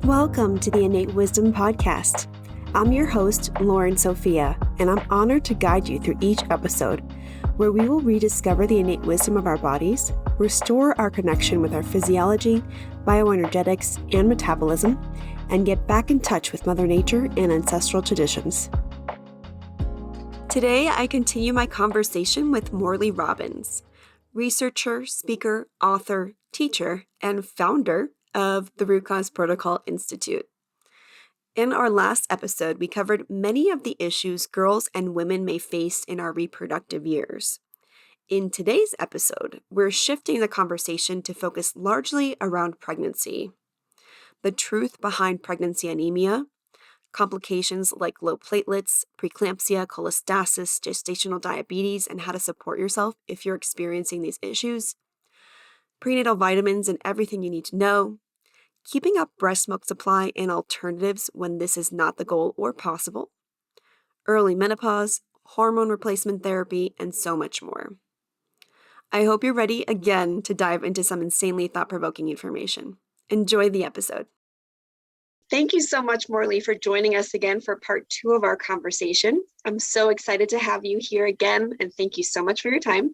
Welcome to the Innate Wisdom Podcast. I'm your host, Lauren Sophia, and I'm honored to guide you through each episode, where we will rediscover the innate wisdom of our bodies, restore our connection with our physiology, bioenergetics, and metabolism, and get back in touch with Mother Nature and ancestral traditions. Today, I continue my conversation with Morley Robbins, researcher, speaker, author, teacher, and founder of the Root Cause Protocol Institute. In our last episode, we covered many of the issues girls and women may face in our reproductive years. In today's episode, we're shifting the conversation to focus largely around pregnancy, the truth behind pregnancy anemia, complications like low platelets, preeclampsia, cholestasis, gestational diabetes, and how to support yourself if you're experiencing these issues, prenatal vitamins and everything you need to know, keeping up breast milk supply and alternatives when this is not the goal or possible, early menopause, hormone replacement therapy, and so much more. I hope you're ready again to dive into some insanely thought-provoking information. Enjoy the episode. Thank you so much, Morley, for joining us again for part 2 of our conversation. I'm so excited to have you here again, and thank you so much for your time.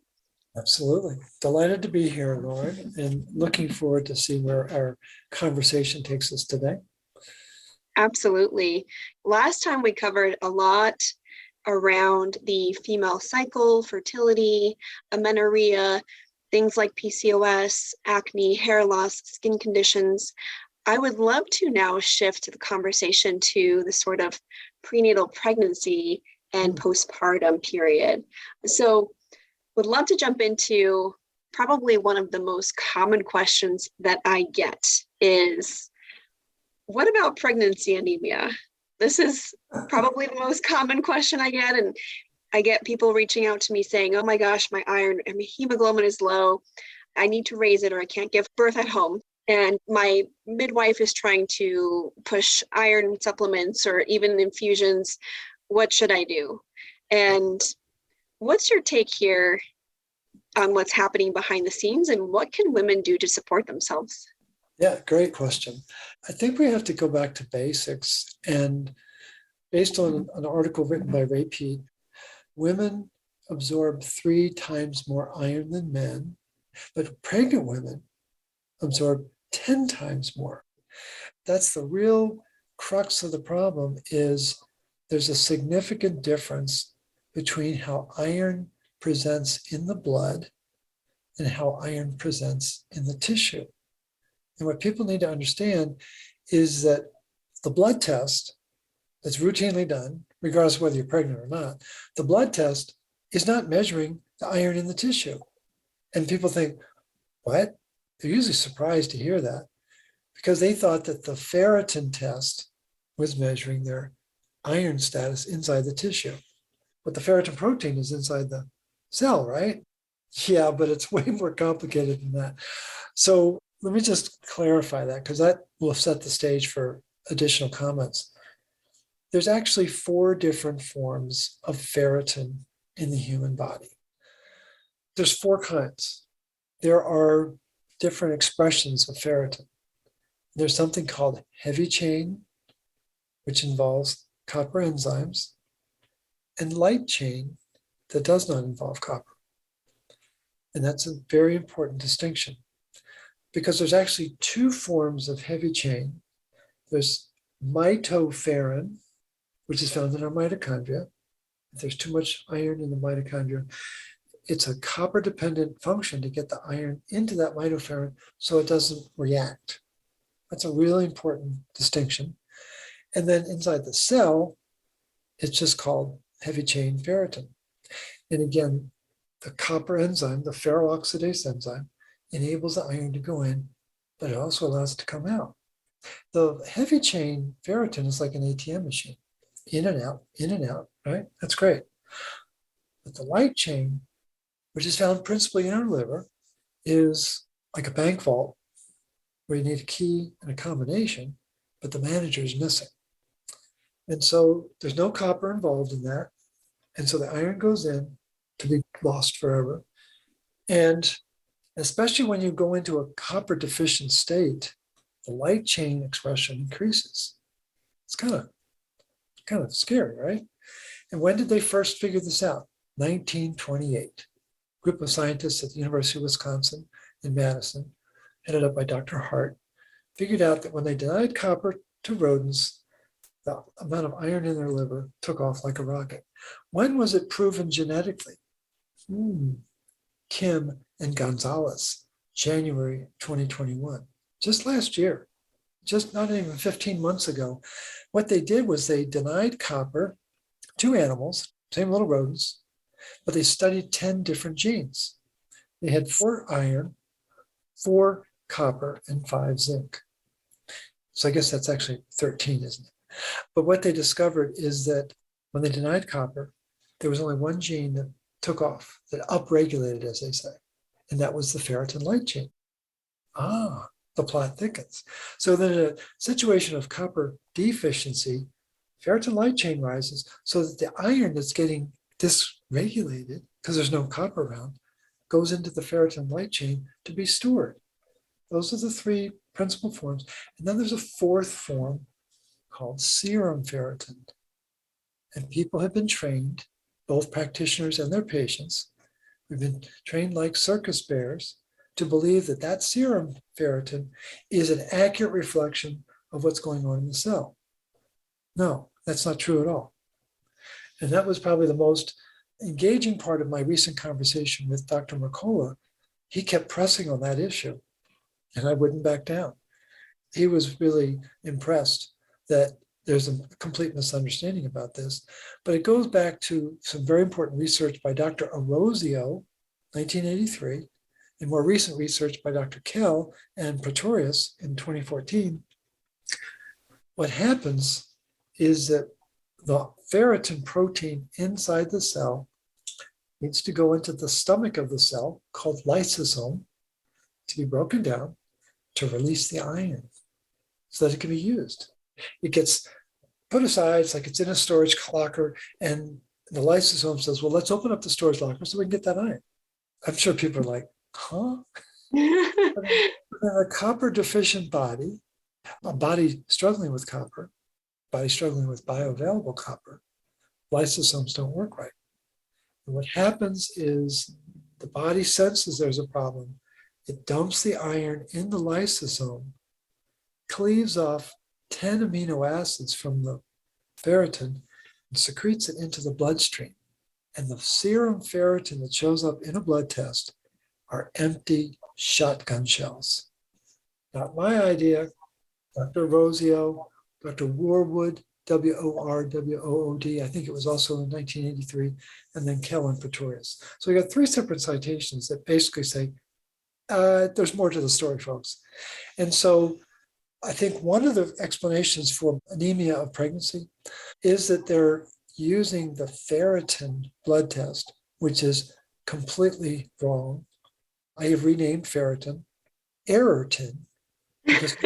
Absolutely. Delighted to be here, Lauren, and looking forward to see where our conversation takes us today. Absolutely. Last time we covered a lot around the female cycle, fertility, amenorrhea, things like PCOS, acne, hair loss, skin conditions. I would love to now shift the conversation to the sort of prenatal pregnancy and postpartum period. So would love to jump into probably one of the most common questions that I get is, what about pregnancy anemia? This is probably the most common question I get. And I get people reaching out to me saying, oh my gosh, my hemoglobin is low. I need to raise it or I can't give birth at home. And my midwife is trying to push iron supplements or even infusions. What should I do? And what's your take here on what's happening behind the scenes and what can women do to support themselves? Yeah, great question. I think we have to go back to basics. And based on an article written by Ray Peat, women absorb 3 times more iron than men, but pregnant women absorb 10 times more. That's the real crux of the problem, is there's a significant difference between how iron presents in the blood and how iron presents in the tissue. And what people need to understand is that the blood test that's routinely done, regardless of whether you're pregnant or not, the blood test is not measuring the iron in the tissue. And people think, what? They're usually surprised to hear that because they thought that the ferritin test was measuring their iron status inside the tissue. But the ferritin protein is inside the cell, right? Yeah, but it's way more complicated than that. So let me just clarify that, because that will set the stage for additional comments. There's actually 4 different forms of ferritin in the human body. There's 4 kinds. There are different expressions of ferritin. There's something called heavy chain, which involves copper enzymes, and light chain that does not involve copper. And that's a very important distinction because there's actually 2 forms of heavy chain. There's mitoferrin, which is found in our mitochondria. If there's too much iron in the mitochondria, it's a copper-dependent function to get the iron into that mitoferrin so it doesn't react. That's a really important distinction. And then inside the cell, it's just called heavy chain ferritin. And again, the copper enzyme, the ferroxidase enzyme, enables the iron to go in, but it also allows it to come out. The heavy chain ferritin is like an ATM machine, in and out, right? That's great. But the light chain, which is found principally in our liver, is like a bank vault where you need a key and a combination, but the manager is missing. And so there's no copper involved in that. And so the iron goes in to be lost forever. And especially when you go into a copper deficient state, the light chain expression increases. It's kind of scary, right? And when did they first figure this out? 1928. A group of scientists at the University of Wisconsin in Madison, headed up by Dr. Hart, figured out that when they denied copper to rodents, the amount of iron in their liver took off like a rocket. When was it proven genetically? Kim and Gonzalez, January 2021, just last year, just not even 15 months ago. What they did was they denied copper to animals, same little rodents, but they studied 10 different genes. They had 4 iron, 4 copper, and 5 zinc. So I guess that's actually 13, isn't it? But what they discovered is that when they denied copper, there was only one gene that took off, that upregulated, as they say, and that was the ferritin light chain. The plot thickens. So then in a situation of copper deficiency, ferritin light chain rises so that the iron that's getting dysregulated, because there's no copper around, goes into the ferritin light chain to be stored. Those are the 3 principal forms. And then there's a 4th form called serum ferritin. And people have been trained, both practitioners and their patients, we've been trained like circus bears to believe that that serum ferritin is an accurate reflection of what's going on in the cell. No, that's not true at all. And that was probably the most engaging part of my recent conversation with Dr. Mercola. He kept pressing on that issue, and I wouldn't back down. He was really impressed that there's a complete misunderstanding about this. But it goes back to some very important research by Dr. Orozio, 1983, and more recent research by Dr. Kell and Pretorius in 2014. What happens is that the ferritin protein inside the cell needs to go into the stomach of the cell, called lysosome, to be broken down to release the iron so that it can be used. It gets put aside, it's like it's in a storage locker, and the lysosome says, well, let's open up the storage locker so we can get that iron. I'm sure people are like, huh? But in a copper deficient body, a body struggling with copper, body struggling with bioavailable copper, lysosomes don't work right. And what happens is the body senses there's a problem. It dumps the iron in the lysosome, cleaves off 10 amino acids from the ferritin, and secretes it into the bloodstream. And the serum ferritin that shows up in a blood test are empty shotgun shells. Not my idea. Dr. Rosio, Dr. Warwood, Worwood, I think it was also in 1983, and then Kell and Pretorius. So we got 3 separate citations that basically say, there's more to the story, folks. And so I think one of the explanations for anemia of pregnancy is that they're using the ferritin blood test, which is completely wrong. I have renamed ferritin errortin because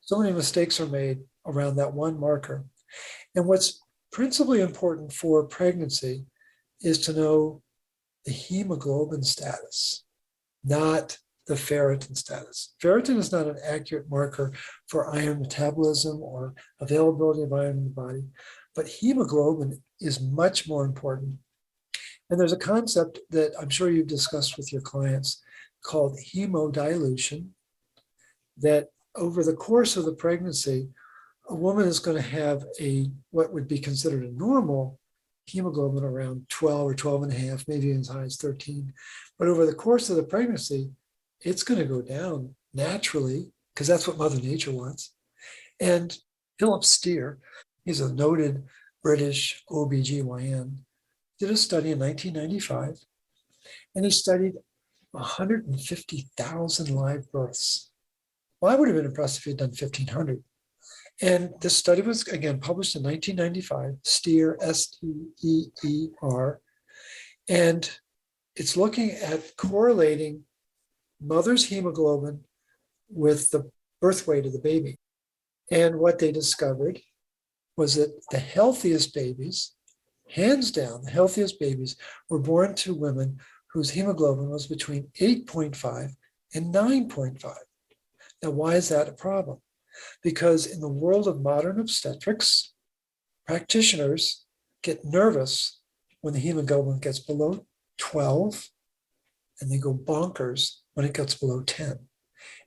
so many mistakes are made around that one marker. And what's principally important for pregnancy is to know the hemoglobin status, not the ferritin status. Ferritin is not an accurate marker for iron metabolism or availability of iron in the body, but hemoglobin is much more important. And there's a concept that I'm sure you've discussed with your clients called hemodilution, that over the course of the pregnancy, a woman is going to have what would be considered a normal hemoglobin around 12 or 12 and a half, maybe as high as 13. But over the course of the pregnancy, it's going to go down naturally because that's what Mother Nature wants. And Philip Steer, he's a noted British OBGYN, did a study in 1995, and he studied 150,000 live births. Well, I would have been impressed if he had done 1,500. And this study was, again, published in 1995, Steer, Steer, and it's looking at correlating mother's hemoglobin with the birth weight of the baby. And what they discovered was that the healthiest babies, hands down, the healthiest babies were born to women whose hemoglobin was between 8.5 and 9.5. Now, why is that a problem? Because in the world of modern obstetrics, practitioners get nervous when the hemoglobin gets below 12, and they go bonkers when it gets below 10.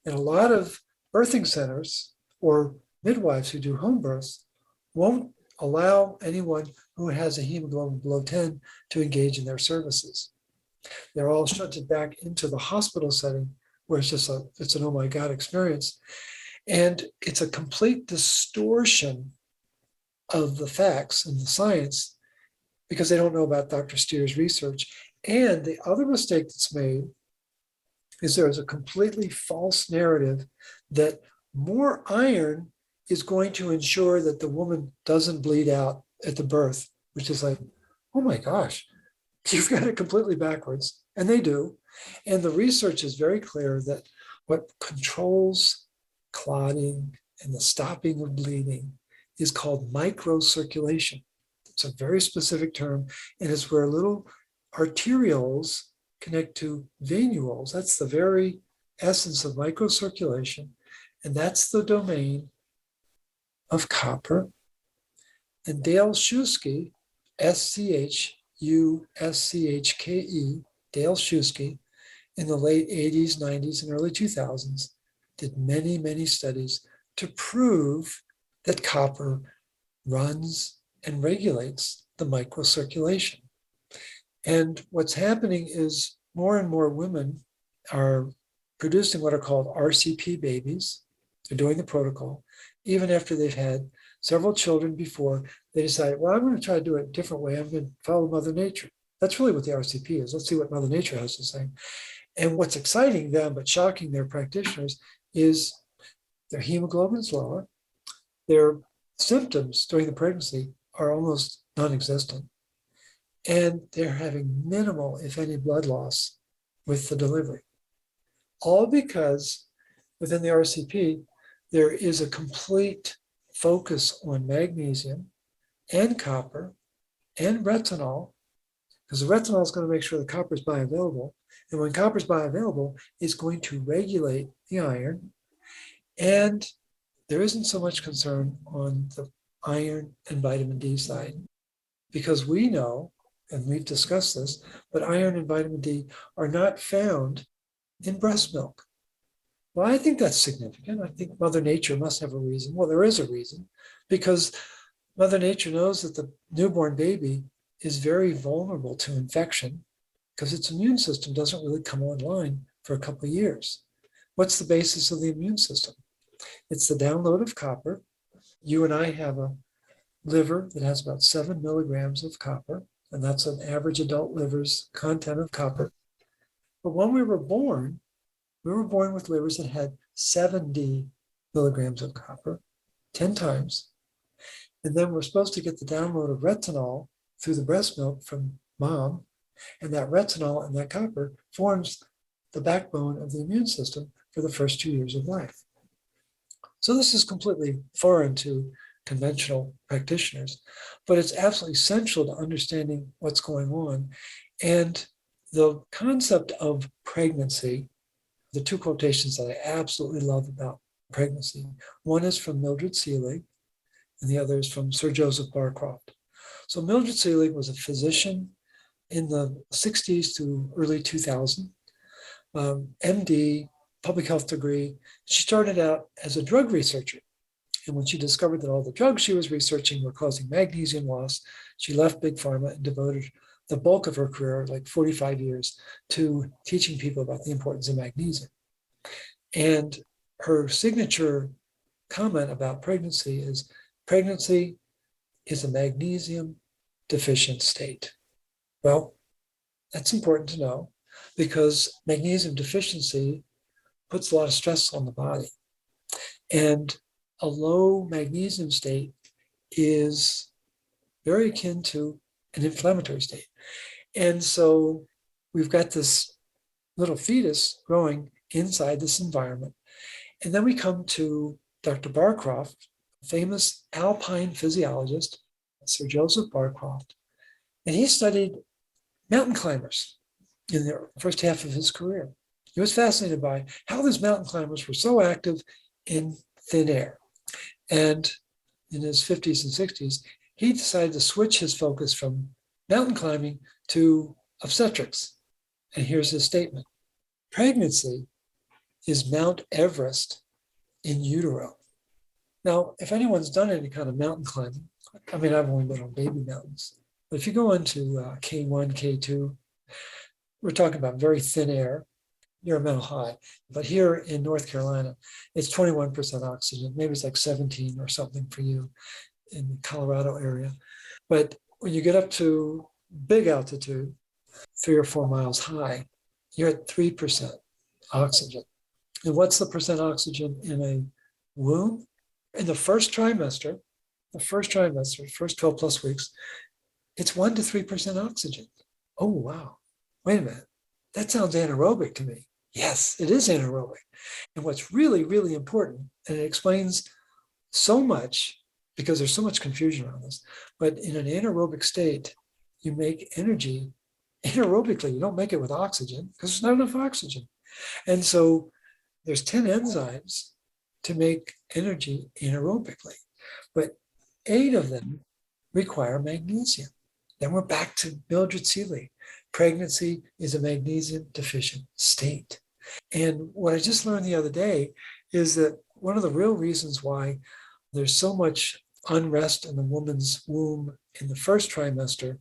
And a lot of birthing centers or midwives who do home births won't allow anyone who has a hemoglobin below 10 to engage in their services. They're all shunted back into the hospital setting where it's an oh my God experience. And it's a complete distortion of the facts and the science because they don't know about Dr. Steer's research. And the other mistake that's made is there is a completely false narrative that more iron is going to ensure that the woman doesn't bleed out at the birth, which is like, oh my gosh, you've got it completely backwards. And they do. And the research is very clear that what controls clotting and the stopping of bleeding is called microcirculation. It's a very specific term, and it's where little arterioles connect to venules. That's the very essence of microcirculation, and that's the domain of copper. And Dale Schuske, Schuschke, Dale Schuske, in the late 80s, 90s, and early 2000s, did many, many studies to prove that copper runs and regulates the microcirculation. And what's happening is more and more women are producing what are called RCP babies. They're doing the protocol. Even after they've had several children before, they decide, well, I'm going to try to do it a different way. I'm going to follow Mother Nature. That's really what the RCP is. Let's see what Mother Nature has to say. And what's exciting them, but shocking their practitioners, is their hemoglobin's lower. Their symptoms during the pregnancy are almost non-existent. And they're having minimal, if any, blood loss with the delivery. All because within the RCP, there is a complete focus on magnesium and copper and retinol, because the retinol is going to make sure the copper is bioavailable. And when copper is bioavailable, it's going to regulate the iron. And there isn't so much concern on the iron and vitamin D side, because we know, and we've discussed this, but iron and vitamin D are not found in breast milk. Well, I think that's significant. I think Mother Nature must have a reason. Well, there is a reason, because Mother Nature knows that the newborn baby is very vulnerable to infection because its immune system doesn't really come online for a couple of years. What's the basis of the immune system? It's the download of copper. You and I have a liver that has about 7 milligrams of copper, and that's an average adult liver's content of copper. But when we were born with livers that had 70 milligrams of copper, 10 times. And then we're supposed to get the download of retinol through the breast milk from mom. And that retinol and that copper forms the backbone of the immune system for the first 2 years of life. So this is completely foreign to conventional practitioners, but it's absolutely essential to understanding what's going on. And the concept of pregnancy, the two quotations that I absolutely love about pregnancy, one is from Mildred Seelig, and the other is from Sir Joseph Barcroft. So Mildred Seelig was a physician in the 60s to early 2000, MD, public health degree. She started out as a drug researcher. And when she discovered that all the drugs she was researching were causing magnesium loss, she left Big Pharma and devoted the bulk of her career, like 45 years, to teaching people about the importance of magnesium. And her signature comment about pregnancy is a magnesium deficient state. Well, that's important to know because magnesium deficiency puts a lot of stress on the body. And a low magnesium state is very akin to an inflammatory state. And so we've got this little fetus growing inside this environment. And then we come to Dr. Barcroft, famous alpine physiologist, Sir Joseph Barcroft. And he studied mountain climbers in the first half of his career. He was fascinated by how these mountain climbers were so active in thin air. And in his 50s and 60s, he decided to switch his focus from mountain climbing to obstetrics. And here's his statement: pregnancy is Mount Everest in utero. Now, if anyone's done any kind of mountain climbing, I mean, I've only been on baby mountains, but if you go into K1, K2, we're talking about very thin air, you're a mile high. But here in North Carolina, it's 21% oxygen. Maybe it's like 17 or something for you in the Colorado area. But when you get up to big altitude, 3 or 4 miles high, you're at 3% oxygen. And what's the percent oxygen in a womb? In the first trimester, first 12 plus weeks, it's 1 to 3% oxygen. Oh, wow. Wait a minute. That sounds anaerobic to me. Yes, it is anaerobic. And what's really, really important, and it explains so much because there's so much confusion around this, but in an anaerobic state, you make energy anaerobically. You don't make it with oxygen because there's not enough oxygen. And so there's 10 enzymes to make energy anaerobically, but 8 of them require magnesium. Then we're back to Mildred Seeley. Pregnancy is a magnesium deficient state. And what I just learned the other day is that one of the real reasons why there's so much unrest in the woman's womb in the first trimester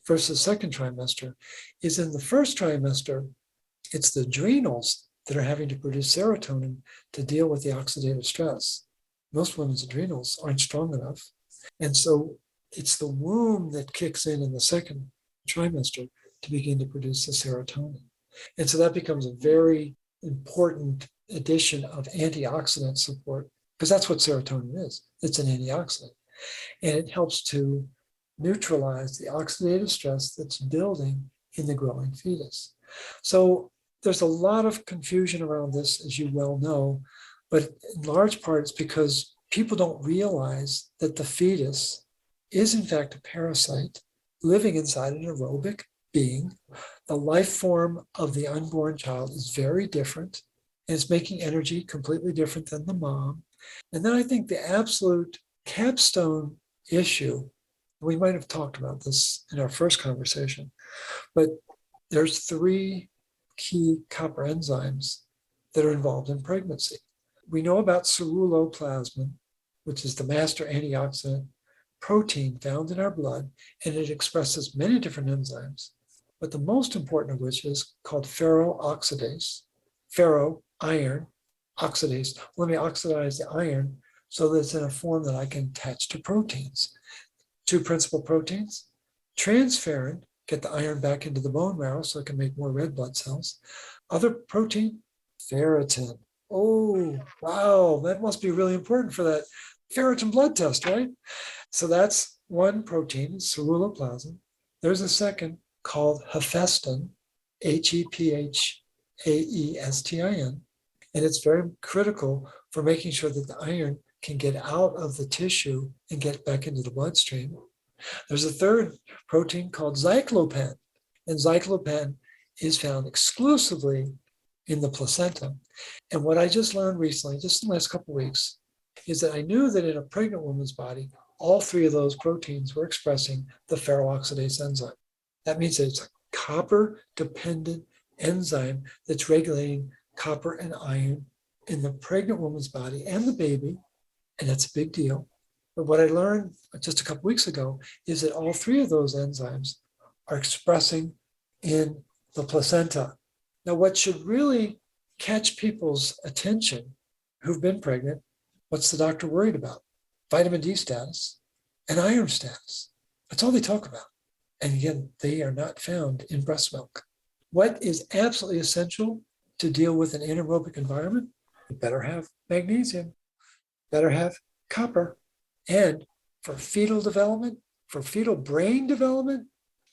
versus second trimester is in the first trimester, it's the adrenals that are having to produce serotonin to deal with the oxidative stress. Most women's adrenals aren't strong enough. And so it's the womb that kicks in the second trimester to begin to produce the serotonin. And so that becomes a very important addition of antioxidant support, because that's what serotonin is. It's an antioxidant. And it helps to neutralize the oxidative stress that's building in the growing fetus. So there's a lot of confusion around this, as you well know, but in large part it's because people don't realize that the fetus is in fact a parasite living inside an aerobic being. The life form of the unborn child is very different, and it's making energy completely different than the mom. And then I think the absolute capstone issue, we might have talked about this in our first conversation, but there's 3 key copper enzymes that are involved in pregnancy. We know about ceruloplasmin, which is the master antioxidant protein found in our blood, and it expresses many different enzymes, but the most important of which is called ferroxidase. Ferro, iron, oxidase. Let me oxidize the iron so that it's in a form that I can attach to proteins. 2 principal proteins: transferrin, get the iron back into the bone marrow so it can make more red blood cells. Other protein, ferritin. Oh, wow, that must be really important for that ferritin blood test, right? So that's one protein, ceruloplasmin. There's a second called hephaestin, Hephaestin, and it's very critical for making sure that the iron can get out of the tissue and get back into the bloodstream. There's a third protein called cyclopan, and cyclopan is found exclusively in the placenta. And what I just learned recently, just in the last couple of weeks, is that I knew that in a pregnant woman's body, all 3 of those proteins were expressing the ferroxidase enzyme. That means that it's a copper-dependent enzyme that's regulating copper and iron in the pregnant woman's body and the baby, and that's a big deal. But what I learned just a couple weeks ago is that all 3 of those enzymes are expressing in the placenta. Now, what should really catch people's attention who've been pregnant, what's the doctor worried about? Vitamin D status and iron status. That's all they talk about. And again, they are not found in breast milk. What is absolutely essential to deal with an anaerobic environment? You better have magnesium, better have copper. And for fetal development, for fetal brain development,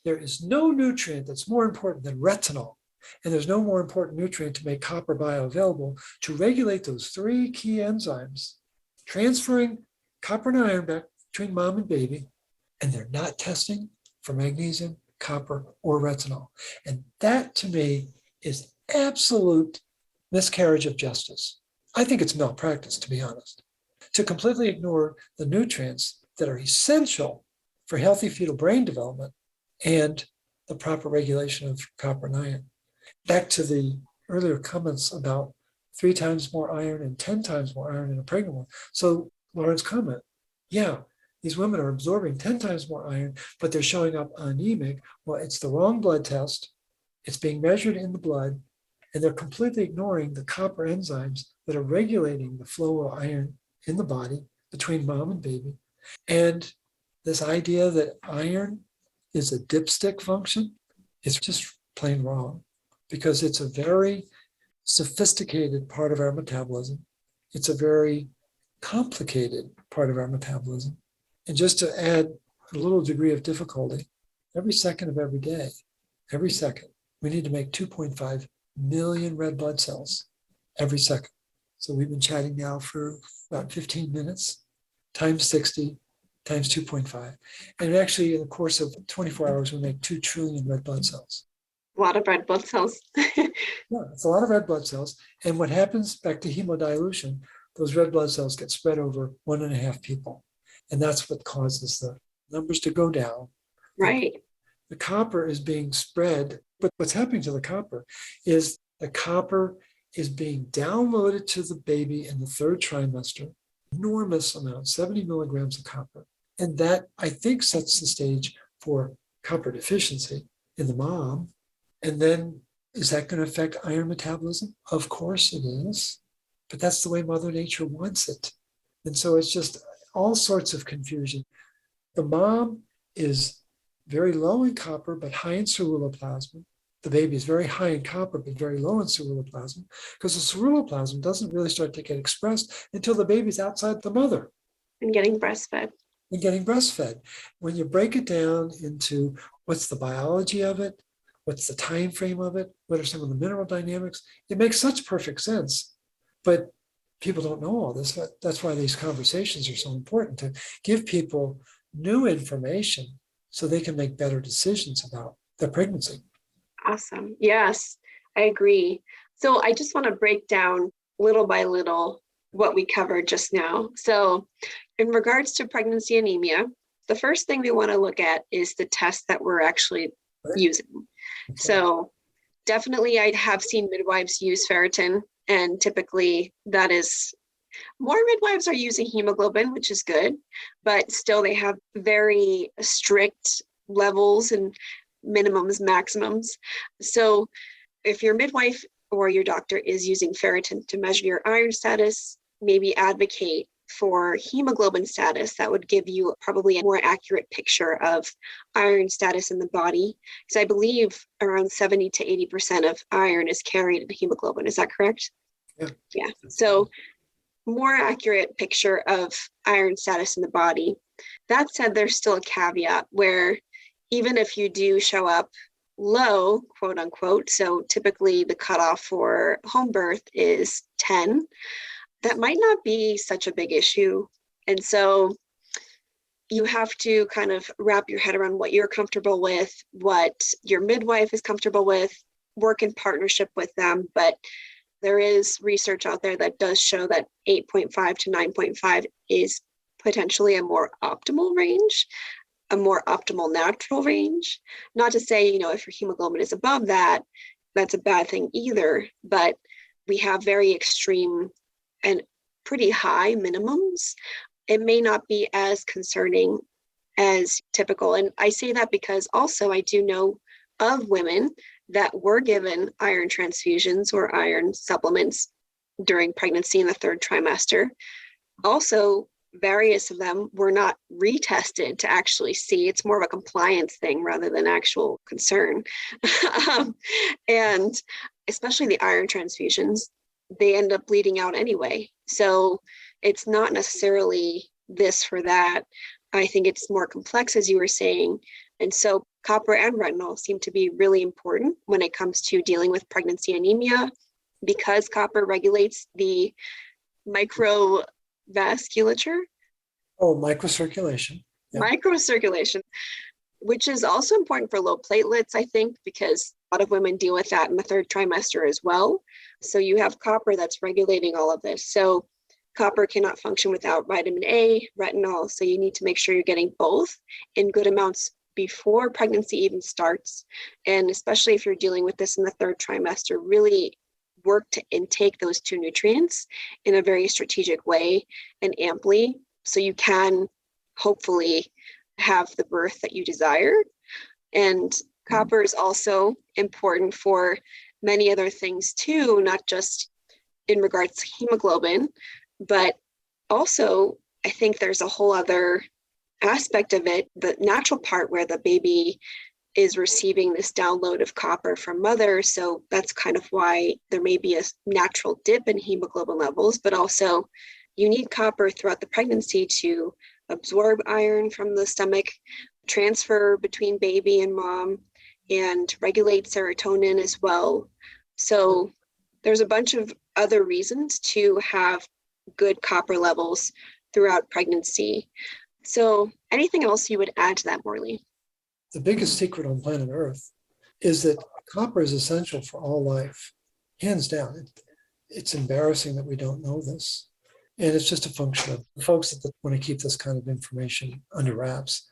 there is no nutrient that's more important than retinol. And there's no more important nutrient to make copper bioavailable to regulate those 3 key enzymes, transferring copper and iron back between mom and baby, and they're not testing for magnesium, copper, or retinol. And that to me is absolute miscarriage of justice. I think it's malpractice, to be honest, to completely ignore the nutrients that are essential for healthy fetal brain development and the proper regulation of copper and iron. Back to the earlier comments about 3 times more iron and 10 times more iron in a pregnant woman. So Lauren's comment, yeah, these women are absorbing 10 times more iron, but they're showing up anemic. Well, it's the wrong blood test. It's being measured in the blood, and they're completely ignoring the copper enzymes that are regulating the flow of iron in the body between mom and baby. And this idea that iron is a dipstick function is just plain wrong, because it's a very sophisticated part of our metabolism. It's a very complicated part of our metabolism. And just to add a little degree of difficulty, every second of every day, every second, we need to make 2.5 million red blood cells every second. So we've been chatting now for about 15 minutes, times 60, times 2.5. And actually, in the course of 24 hours, we make 2 trillion red blood cells. A lot of red blood cells. Yeah, it's a lot of red blood cells. And what happens, back to hemodilution, those red blood cells get spread over 1.5 people. And that's what causes the numbers to go down. Right. The copper is being spread, but what's happening to the copper is the copper is being downloaded to the baby in the 3rd trimester, enormous amount, 70 milligrams of copper. And that, I think, sets the stage for copper deficiency in the mom. And then, is that going to affect iron metabolism? Of course it is, but that's the way Mother Nature wants it. And so it's just all sorts of confusion. The mom is very low in copper, but high in ceruloplasmin. The baby is very high in copper, but very low in ceruloplasmin, because the ceruloplasmin doesn't really start to get expressed until the baby's outside the mother. And getting breastfed. When you break it down into what's the biology of it, what's the time frame of it, what are some of the mineral dynamics, it makes such perfect sense. But people don't know all this. That's why these conversations are so important, to give people new information so they can make better decisions about their pregnancy. Awesome. Yes, I agree. So I just want to break down little by little what we covered just now. So in regards to pregnancy anemia, the first thing we want to look at is the test that we're actually using. Okay. So definitely I have seen midwives use ferritin, and typically that is, more midwives are using hemoglobin, which is good, but still they have very strict levels and minimums, maximums. So if your midwife or your doctor is using ferritin to measure your iron status, maybe advocate for hemoglobin status. That would give you probably a more accurate picture of iron status in the body. Because I believe around 70 to 80% of iron is carried in hemoglobin. Is that correct? Yeah. So more accurate picture of iron status in the body. That said, there's still a caveat where even if you do show up low, quote unquote, so typically the cutoff for home birth is 10, that might not be such a big issue. And so you have to kind of wrap your head around what you're comfortable with, what your midwife is comfortable with, work in partnership with them. But there is research out there that does show that 8.5 to 9.5 is potentially a more optimal range, a more optimal natural range. Not to say, if your hemoglobin is above that, that's a bad thing either, but we have very extreme and pretty high minimums. It may not be as concerning as typical. And I say that because also I do know of women that were given iron transfusions or iron supplements during pregnancy in the 3rd trimester. Also, various of them were not retested to actually see. It's more of a compliance thing rather than actual concern. And especially the iron transfusions, they end up bleeding out anyway. So it's not necessarily this for that. I think it's more complex, as you were saying. And so copper and retinol seem to be really important when it comes to dealing with pregnancy anemia, because copper regulates the microvasculature. Oh, microcirculation. Yeah. Microcirculation. which is also important for low platelets, I think, because a lot of women deal with that in the third trimester as well. So you have copper that's regulating all of this. So copper cannot function without vitamin A, retinol. So you need to make sure you're getting both in good amounts before pregnancy even starts. And especially if you're dealing with this in the third trimester, really work to intake those two nutrients in a very strategic way and amply so you can hopefully have the birth that you desire. And copper is also important for many other things too, not just in regards to hemoglobin, but also I think there's a whole other aspect of it, the natural part where the baby is receiving this download of copper from mother. So that's kind of why there may be a natural dip in hemoglobin levels, but also you need copper throughout the pregnancy to absorb iron from the stomach, transfer between baby and mom, and regulate serotonin as well. So there's a bunch of other reasons to have good copper levels throughout pregnancy. So anything else you would add to that, Morley? The biggest secret on planet Earth is that copper is essential for all life, hands down. It's embarrassing that we don't know this. And it's just a function of folks that want to keep this kind of information under wraps.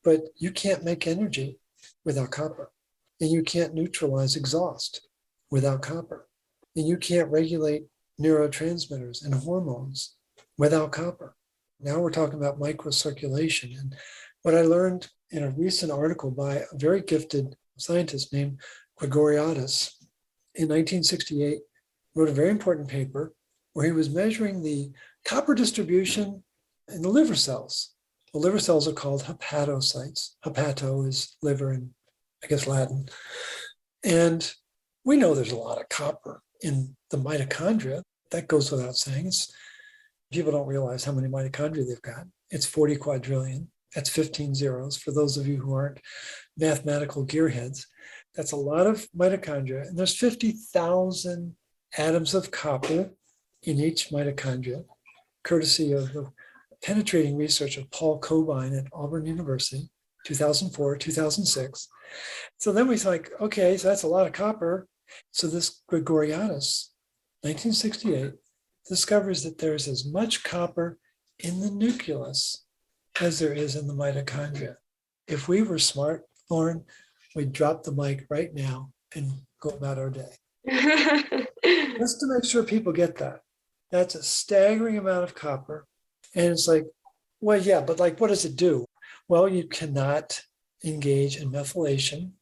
But you can't make energy without copper. And you can't neutralize exhaust without copper. And you can't regulate neurotransmitters and hormones without copper. Now we're talking about microcirculation. And what I learned in a recent article by a very gifted scientist named Gregoriadis in 1968, wrote a very important paper where he was measuring the copper distribution in the liver cells. The liver cells are called hepatocytes. Hepato is liver in, I guess, Latin. And we know there's a lot of copper in the mitochondria. That goes without saying. People don't realize how many mitochondria they've got. It's 40 quadrillion. That's 15 zeros. For those of you who aren't mathematical gearheads, that's a lot of mitochondria. And there's 50,000 atoms of copper in each mitochondria, courtesy of the penetrating research of Paul Cobain at Auburn University, 2004, 2006. So then we think, okay, so that's a lot of copper. So this Gregoriadis, 1968, discovers that there's as much copper in the nucleus as there is in the mitochondria. If we were smart, Lauren, we'd drop the mic right now and go about our day. Just to make sure people get that. That's a staggering amount of copper. And it's like, well, yeah, but like, what does it do? Well, you cannot engage in methylation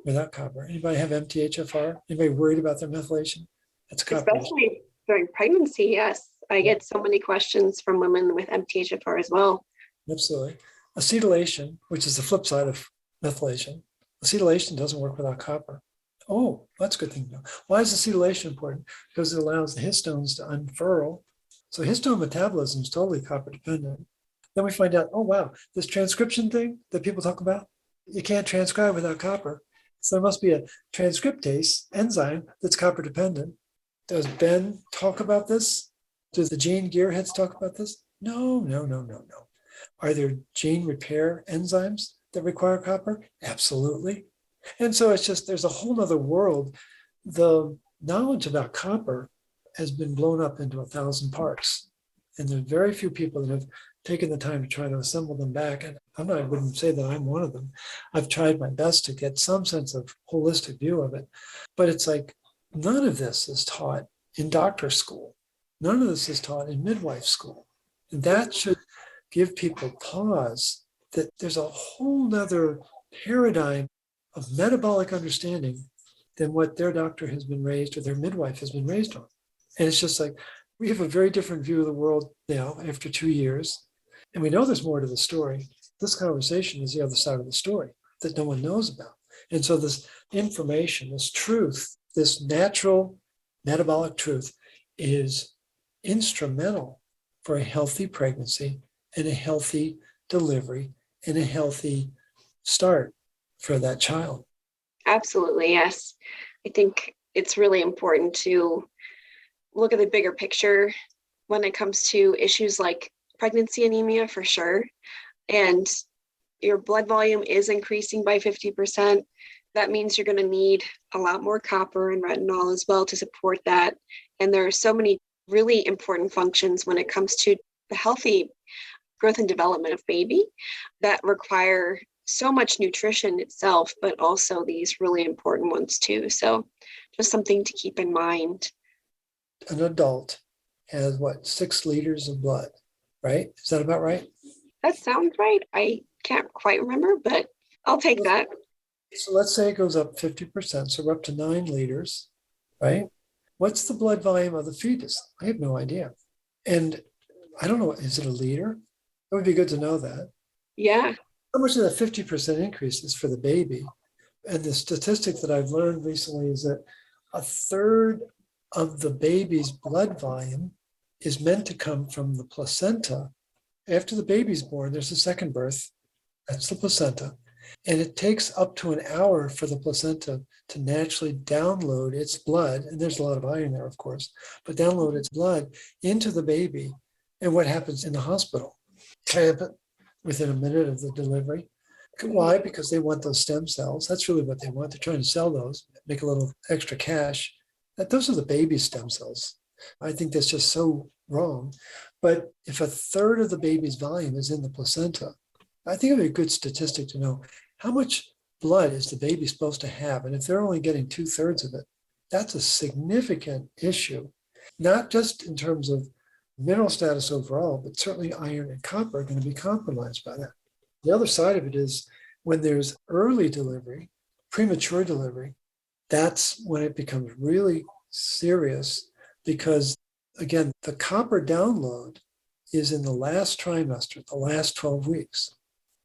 without copper. Anybody have MTHFR? Anybody worried about their methylation? That's copper. Especially during pregnancy, yes. I get so many questions from women with MTHFR as well. Absolutely. Acetylation, which is the flip side of methylation, acetylation doesn't work without copper. Oh, that's a good thing to know. Why is acetylation important? Because it allows the histones to unfurl. So histone metabolism is totally copper dependent. Then we find out, oh, wow, this transcription thing that people talk about, you can't transcribe without copper. So there must be a transcriptase enzyme that's copper dependent. Does Ben talk about this? Does the gene gearheads talk about this? No. Are there gene repair enzymes that require copper? Absolutely. And so it's just, there's a whole nother world. The knowledge about copper has been blown up into 1,000 parts. And there are very few people that have taken the time to try to assemble them back. And I wouldn't say that I'm one of them. I've tried my best to get some sense of holistic view of it. But it's like, none of this is taught in doctor school. None of this is taught in midwife school. And that should give people pause that there's a whole nother paradigm of metabolic understanding than what their doctor has been raised or their midwife has been raised on. And it's just like, we have a very different view of the world now after 2 years. And we know there's more to the story. This conversation is the other side of the story that no one knows about. And so this information, this truth, this natural metabolic truth is instrumental for a healthy pregnancy and a healthy delivery and a healthy start for that child. Absolutely, yes. I think it's really important to look at the bigger picture when it comes to issues like pregnancy anemia, for sure. And your blood volume is increasing by 50%. That means you're going to need a lot more copper and retinol as well to support that. And there are so many really important functions when it comes to the healthy growth and development of baby that require so much nutrition itself, but also these really important ones too. So just something to keep in mind. An adult has 6 liters of blood, right? Is that about right? That sounds right. I can't quite remember, but I'll take that. So let's say it goes up 50%, so we're up to 9 liters, right? What's the blood volume of the fetus? I have no idea. And I don't know, is it a liter? It would be good to know that. Yeah. How much of that 50% increase is for the baby? And the statistic that I've learned recently is that a third of the baby's blood volume is meant to come from the placenta. After the baby's born, there's a second birth. That's the placenta. And it takes up to an hour for the placenta to naturally download its blood. And there's a lot of iron there, of course, but download its blood into the baby. And what happens in the hospital? Clamp it within a minute of the delivery. Why? Because they want those stem cells. That's really what they want. They're trying to sell those, make a little extra cash. Those are the baby stem cells. I think that's just so wrong. But if a third of the baby's volume is in the placenta, I think it'd be a good statistic to know how much blood is the baby supposed to have. And if they're only getting 2/3 of it, that's a significant issue, not just in terms of mineral status overall, but certainly iron and copper are going to be compromised by that. The other side of it is when there's early delivery, premature delivery, that's when it becomes really serious because, again, the copper download is in the last trimester, the last 12 weeks,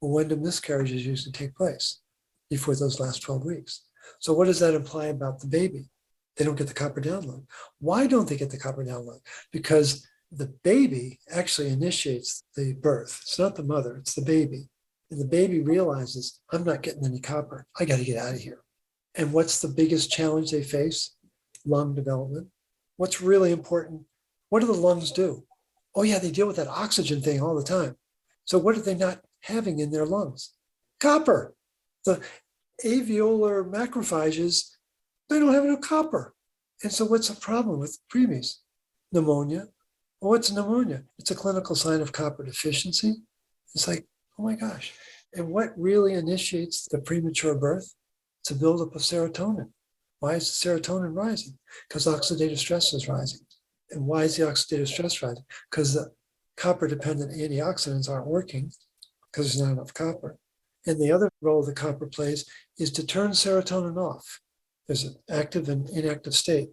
when the miscarriages usually take place before those last 12 weeks. So what does that imply about the baby? They don't get the copper download. Why don't they get the copper download? Because the baby actually initiates the birth. It's not the mother, it's the baby. And the baby realizes, I'm not getting any copper. I got to get out of here. And what's the biggest challenge they face? Lung development. What's really important? What do the lungs do? Oh yeah, they deal with that oxygen thing all the time. So what are they not having in their lungs? Copper. The alveolar macrophages, they don't have enough copper. And so what's the problem with preemies? Pneumonia. Well, what's pneumonia? It's a clinical sign of copper deficiency. It's like, oh my gosh. And what really initiates the premature birth? It's a buildup of serotonin. Why is the serotonin rising? Because oxidative stress is rising. And why is the oxidative stress rising? Because the copper-dependent antioxidants aren't working because there's not enough copper. And the other role the copper plays is to turn serotonin off. There's an active and inactive state,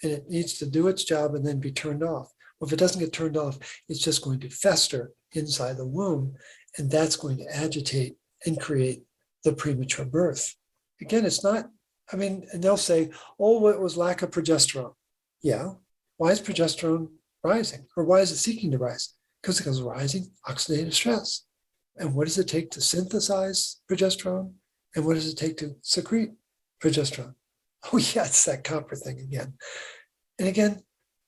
and it needs to do its job and then be turned off. Well, if it doesn't get turned off, it's just going to fester inside the womb, and that's going to agitate and create the premature birth. Again, it's not, and they'll say, oh, it was lack of progesterone. Yeah. Why is progesterone rising? Or why is it seeking to rise? Because it goes rising oxidative stress. And what does it take to synthesize progesterone? And what does it take to secrete progesterone? Oh, yeah, it's that copper thing again. And again,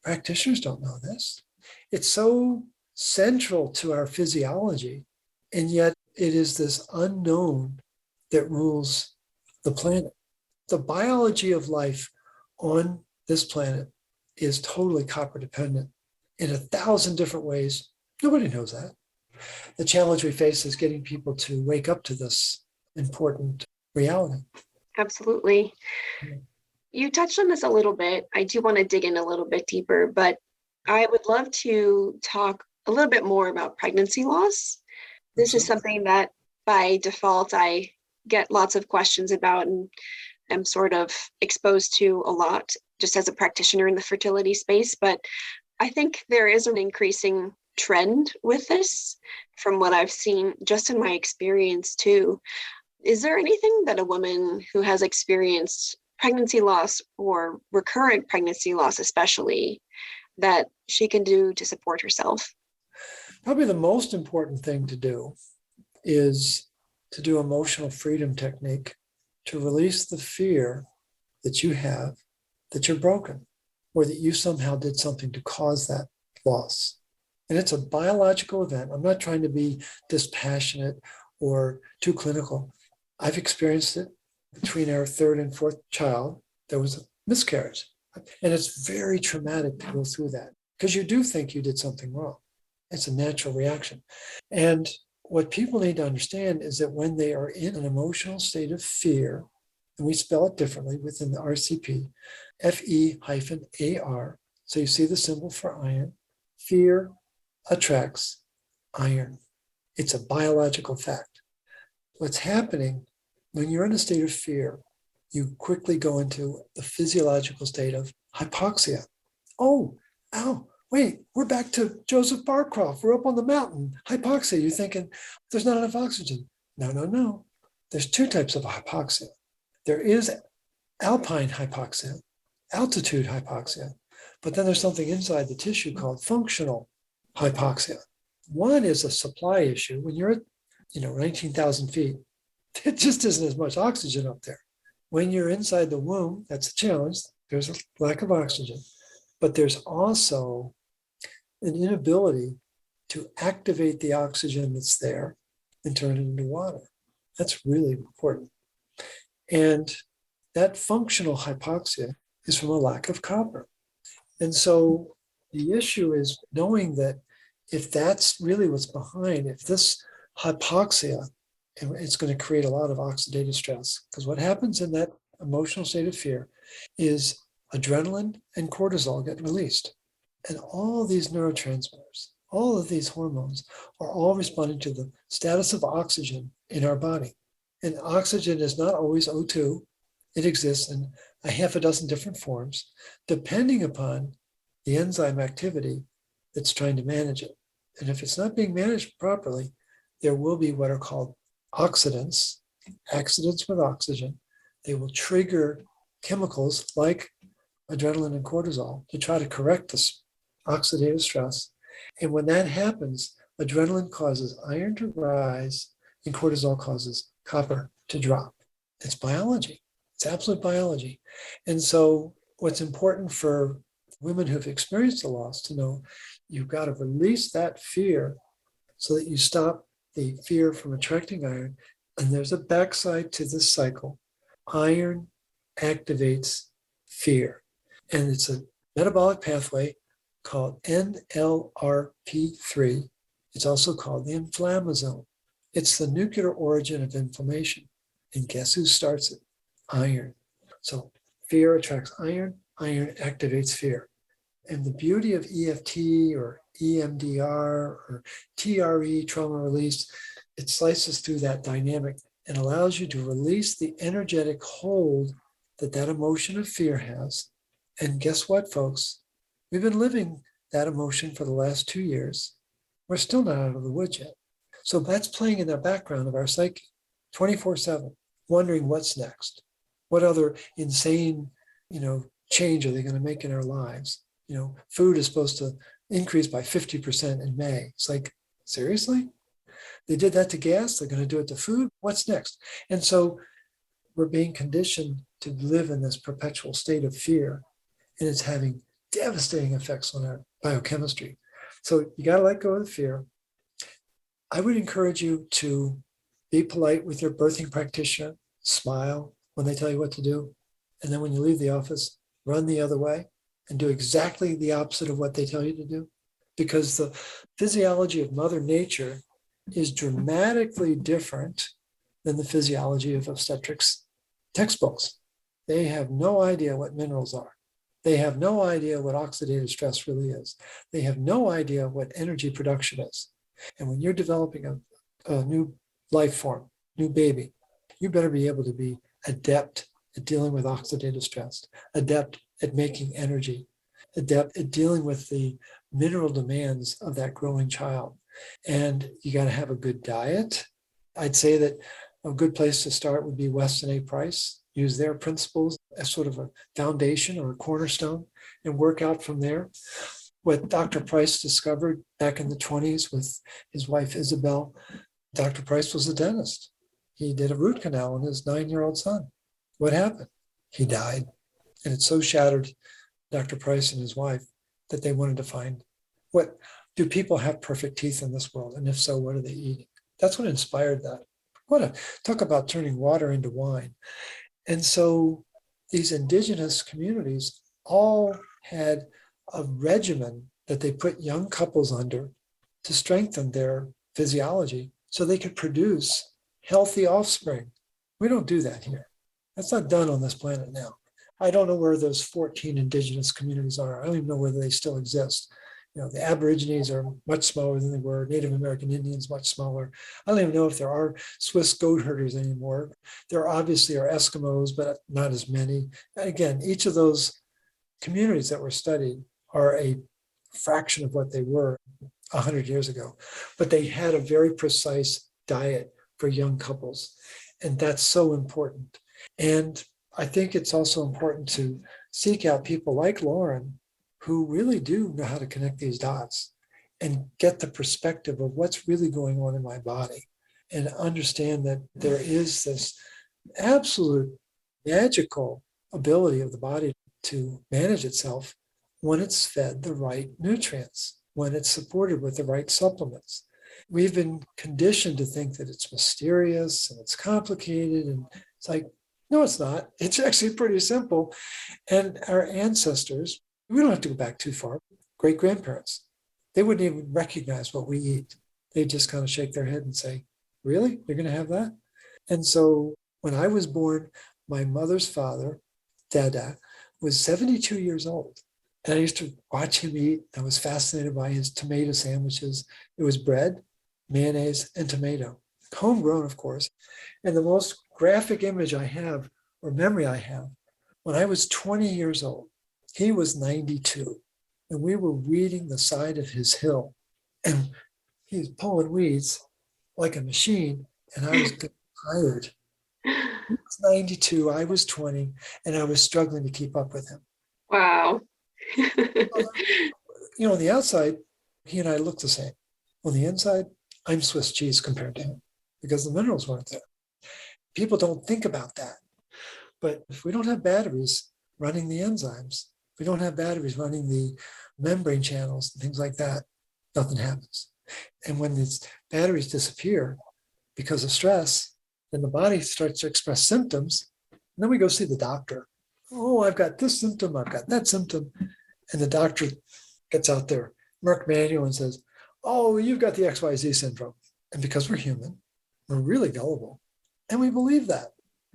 practitioners don't know this. It's so central to our physiology, and yet it is this unknown that rules the planet. The biology of life on this planet is totally copper dependent in 1,000 different ways. Nobody knows that. The challenge we face is getting people to wake up to this important reality. Absolutely. You touched on this a little bit. I do want to dig in a little bit deeper, but I would love to talk a little bit more about pregnancy loss. This is something that by default I get lots of questions about and am sort of exposed to a lot just as a practitioner in the fertility space. But I think there is an increasing trend with this from what I've seen just in my experience too. Is there anything that a woman who has experienced pregnancy loss or recurrent pregnancy loss especially that she can do to support herself? Probably the most important thing to do is to do emotional freedom technique to release the fear that you have that you're broken or that you somehow did something to cause that loss. And it's a biological event. I'm not trying to be dispassionate or too clinical. I've experienced it between our third and fourth child. There was a miscarriage. And it's very traumatic to go through that because you do think you did something wrong. It's a natural reaction. And what people need to understand is that when they are in an emotional state of fear, and we spell it differently within the RCP, Fe-AR. So you see the symbol for iron. Fear attracts iron. It's a biological fact. What's happening when you're in a state of fear, you quickly go into the physiological state of hypoxia. Oh, ow, wait, we're back to Joseph Barcroft. We're up on the mountain. Hypoxia. You're thinking there's not enough oxygen. No. There's two types of hypoxia. There is alpine hypoxia, altitude hypoxia, but then there's something inside the tissue called functional hypoxia. One is a supply issue. When you're at 19,000 feet, it just isn't as much oxygen up there. When you're inside the womb, that's a challenge. There's a lack of oxygen, but there's also an inability to activate the oxygen that's there and turn it into water. That's really important. And that functional hypoxia is from a lack of copper. And so the issue is knowing that if that's really what's behind, if this hypoxia, and it's going to create a lot of oxidative stress, because what happens in that emotional state of fear is adrenaline and cortisol get released. And all these neurotransmitters, all of these hormones are all responding to the status of oxygen in our body. And oxygen is not always O2. It exists in a half a dozen different forms, depending upon the enzyme activity that's trying to manage it. And if it's not being managed properly, there will be what are called oxidants, accidents with oxygen. They will trigger chemicals like adrenaline and cortisol to try to correct this oxidative stress. And when that happens, adrenaline causes iron to rise and cortisol causes copper to drop. It's biology. It's absolute biology. And so what's important for women who've experienced the loss to know, you've got to release that fear so that you stop the fear from attracting iron. And there's a backside to this cycle. Iron activates fear. And it's a metabolic pathway called NLRP3. It's also called the inflammasome. It's the nuclear origin of inflammation. And guess who starts it? Iron. So fear attracts iron. Iron activates fear. And the beauty of EFT or EMDR or TRE, trauma release, it slices through that dynamic and allows you to release the energetic hold that that emotion of fear has. And guess what, folks? We've been living that emotion for the last 2 years. We're still not out of the woods yet. So that's playing in the background of our psyche 24/7, wondering what's next. What other insane, change are they going to make in our lives? Food is supposed to increase by 50% in May. It's like, seriously? They did that to gas. They're going to do it to food. What's next? And so we're being conditioned to live in this perpetual state of fear, and it's having devastating effects on our biochemistry. So you got to let go of the fear. I would encourage you to be polite with your birthing practitioner, smile when they tell you what to do. And then when you leave the office, run the other way and do exactly the opposite of what they tell you to do. Because the physiology of Mother Nature is dramatically different than the physiology of obstetrics textbooks. They have no idea what minerals are. They have no idea what oxidative stress really is. They have no idea what energy production is. And when you're developing a new life form, new baby, you better be able to be adept at dealing with oxidative stress, adept at making energy, adept at dealing with the mineral demands of that growing child. And you got to have a good diet. I'd say that a good place to start would be Weston A. Price. Use their principles as sort of a foundation or a cornerstone and work out from there. What Dr. Price discovered back in the 20s with his wife, Isabel, Dr. Price was a dentist. He did a root canal on his 9-year-old son. What happened? He died. And it so shattered Dr. Price and his wife that they wanted to find, what do people have perfect teeth in this world? And if so, what are they eating? That's what inspired that. Talk about turning water into wine. And so these indigenous communities all had a regimen that they put young couples under to strengthen their physiology so they could produce healthy offspring. We don't do that here. That's not done on this planet now. I don't know where those 14 indigenous communities are. I don't even know whether they still exist. The Aborigines are much smaller than they were. Native American Indians much smaller. I don't even know if there are Swiss goat herders anymore. There obviously are Eskimos, but not as many. And again, each of those communities that were studied are a fraction of what they were 100 years ago. But they had a very precise diet for young couples. And that's so important. And I think it's also important to seek out people like Lauren who really do know how to connect these dots and get the perspective of what's really going on in my body and understand that there is this absolute magical ability of the body to manage itself when it's fed the right nutrients, when it's supported with the right supplements. We've been conditioned to think that it's mysterious and it's complicated, and it's like, no, it's not. It's actually pretty simple. And our ancestors, we don't have to go back too far, great-grandparents, they wouldn't even recognize what we eat. They just kind of shake their head and say, really? You're going to have that? And so when I was born, my mother's father, Dada, was 72 years old. And I used to watch him eat. I was fascinated by his tomato sandwiches. It was bread, mayonnaise, and tomato. Homegrown, of course. And the most graphic image I have, or memory I have, when I was 20 years old, he was 92. And we were weeding the side of his hill. And he was pulling weeds like a machine. And I was tired. He was 92, I was 20, and I was struggling to keep up with him. Wow. On the outside, he and I look the same. On the inside, I'm Swiss cheese compared to him because the minerals weren't there. People don't think about that. But if we don't have batteries running the enzymes, if we don't have batteries running the membrane channels and things like that, nothing happens. And when these batteries disappear because of stress, then the body starts to express symptoms. And then we go see the doctor. Oh, I've got this symptom, I've got that symptom. And the doctor gets out their Merck manual and says, oh, you've got the XYZ syndrome. And because we're human, we're really gullible. And we believe that.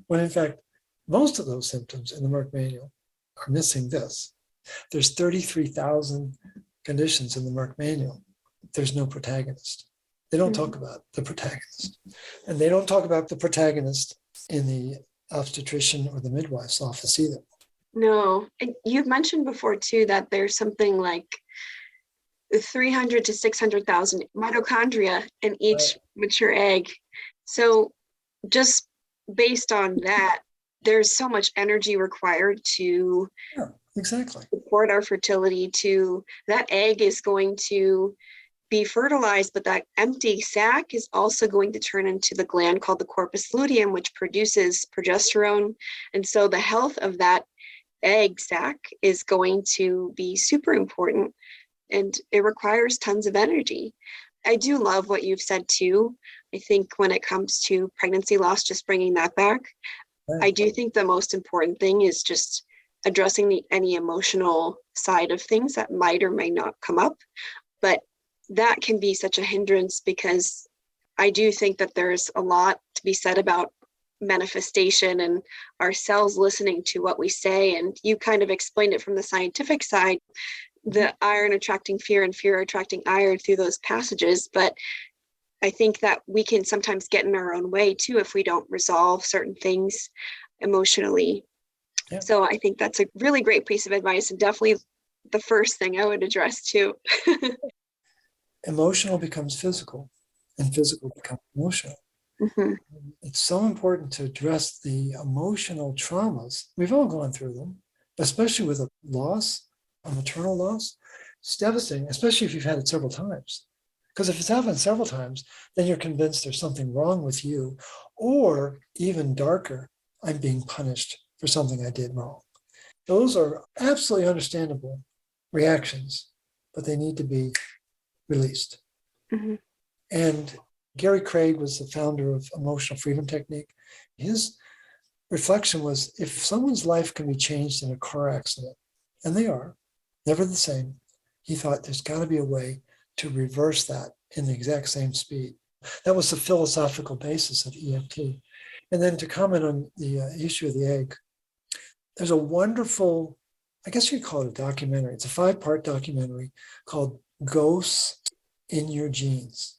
When in fact, most of those symptoms in the Merck manual are missing this. There's 33,000 conditions in the Merck manual. There's no protagonist. They don't talk about the protagonist. And they don't talk about the protagonist in the obstetrician or the midwife's office either. No. And you've mentioned before too that there's something like 300 to 600,000 mitochondria in each mature egg. So just based on that, there's so much energy required to exactly support our fertility. To that egg is going to be fertilized, but that empty sac is also going to turn into the gland called the corpus luteum, which produces progesterone. And so the health of that egg sac is going to be super important, and it requires tons of energy. I do love what you've said too. I think when it comes to pregnancy loss, just bringing that back, I do think the most important thing is just addressing any emotional side of things that might or may not come up. But that can be such a hindrance, because I do think that there's a lot to be said about manifestation and our cells listening to what we say. And you kind of explained it from the scientific side, the iron attracting fear and fear attracting iron through those passages. But I think that we can sometimes get in our own way too if we don't resolve certain things emotionally. Yeah. So I think that's a really great piece of advice, and definitely the first thing I would address too. Emotional becomes physical, and physical becomes emotional. Mm-hmm. It's so important to address the emotional traumas. We've all gone through them, especially with a loss, a maternal loss. It's devastating, especially if you've had it several times. Because if it's happened several times, then you're convinced there's something wrong with you, or even darker, I'm being punished for something I did wrong. Those are absolutely understandable reactions, but they need to be released. Mm-hmm. And Gary Craig was the founder of emotional freedom technique. His reflection was, if someone's life can be changed in a car accident, and they are, never the same, he thought there's got to be a way to reverse that in the exact same speed. That was the philosophical basis of EFT. And then to comment on the issue of the egg, there's a wonderful, I guess you'd call it a documentary. It's a 5-part documentary called Ghosts in Your Genes.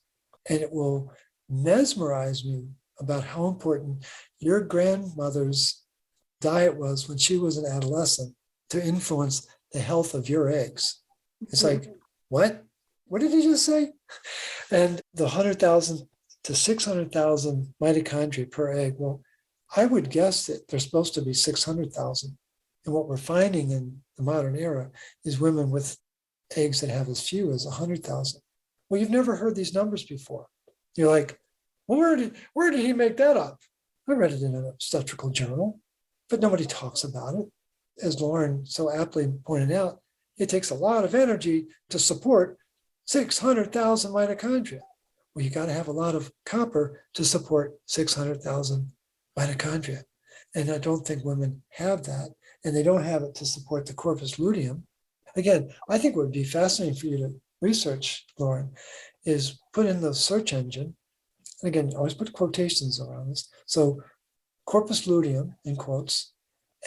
And it will mesmerize you about how important your grandmother's diet was when she was an adolescent to influence the health of your eggs. It's like, what? What did he just say? And the 100,000 to 600,000 mitochondria per egg. Well, I would guess that there's supposed to be 600,000. And what we're finding in the modern era is women with eggs that have as few as 100,000. Well, you've never heard these numbers before. You're like, well, where did he make that up? I read it in an obstetrical journal, but nobody talks about it. As Lauren so aptly pointed out, it takes a lot of energy to support 600,000 mitochondria. Well, you got to have a lot of copper to support 600,000 mitochondria. And I don't think women have that. And they don't have it to support the corpus luteum. Again, I think what would be fascinating for you to research, Lauren, is put in the search engine. And again, always put quotations around this. So corpus luteum, in quotes,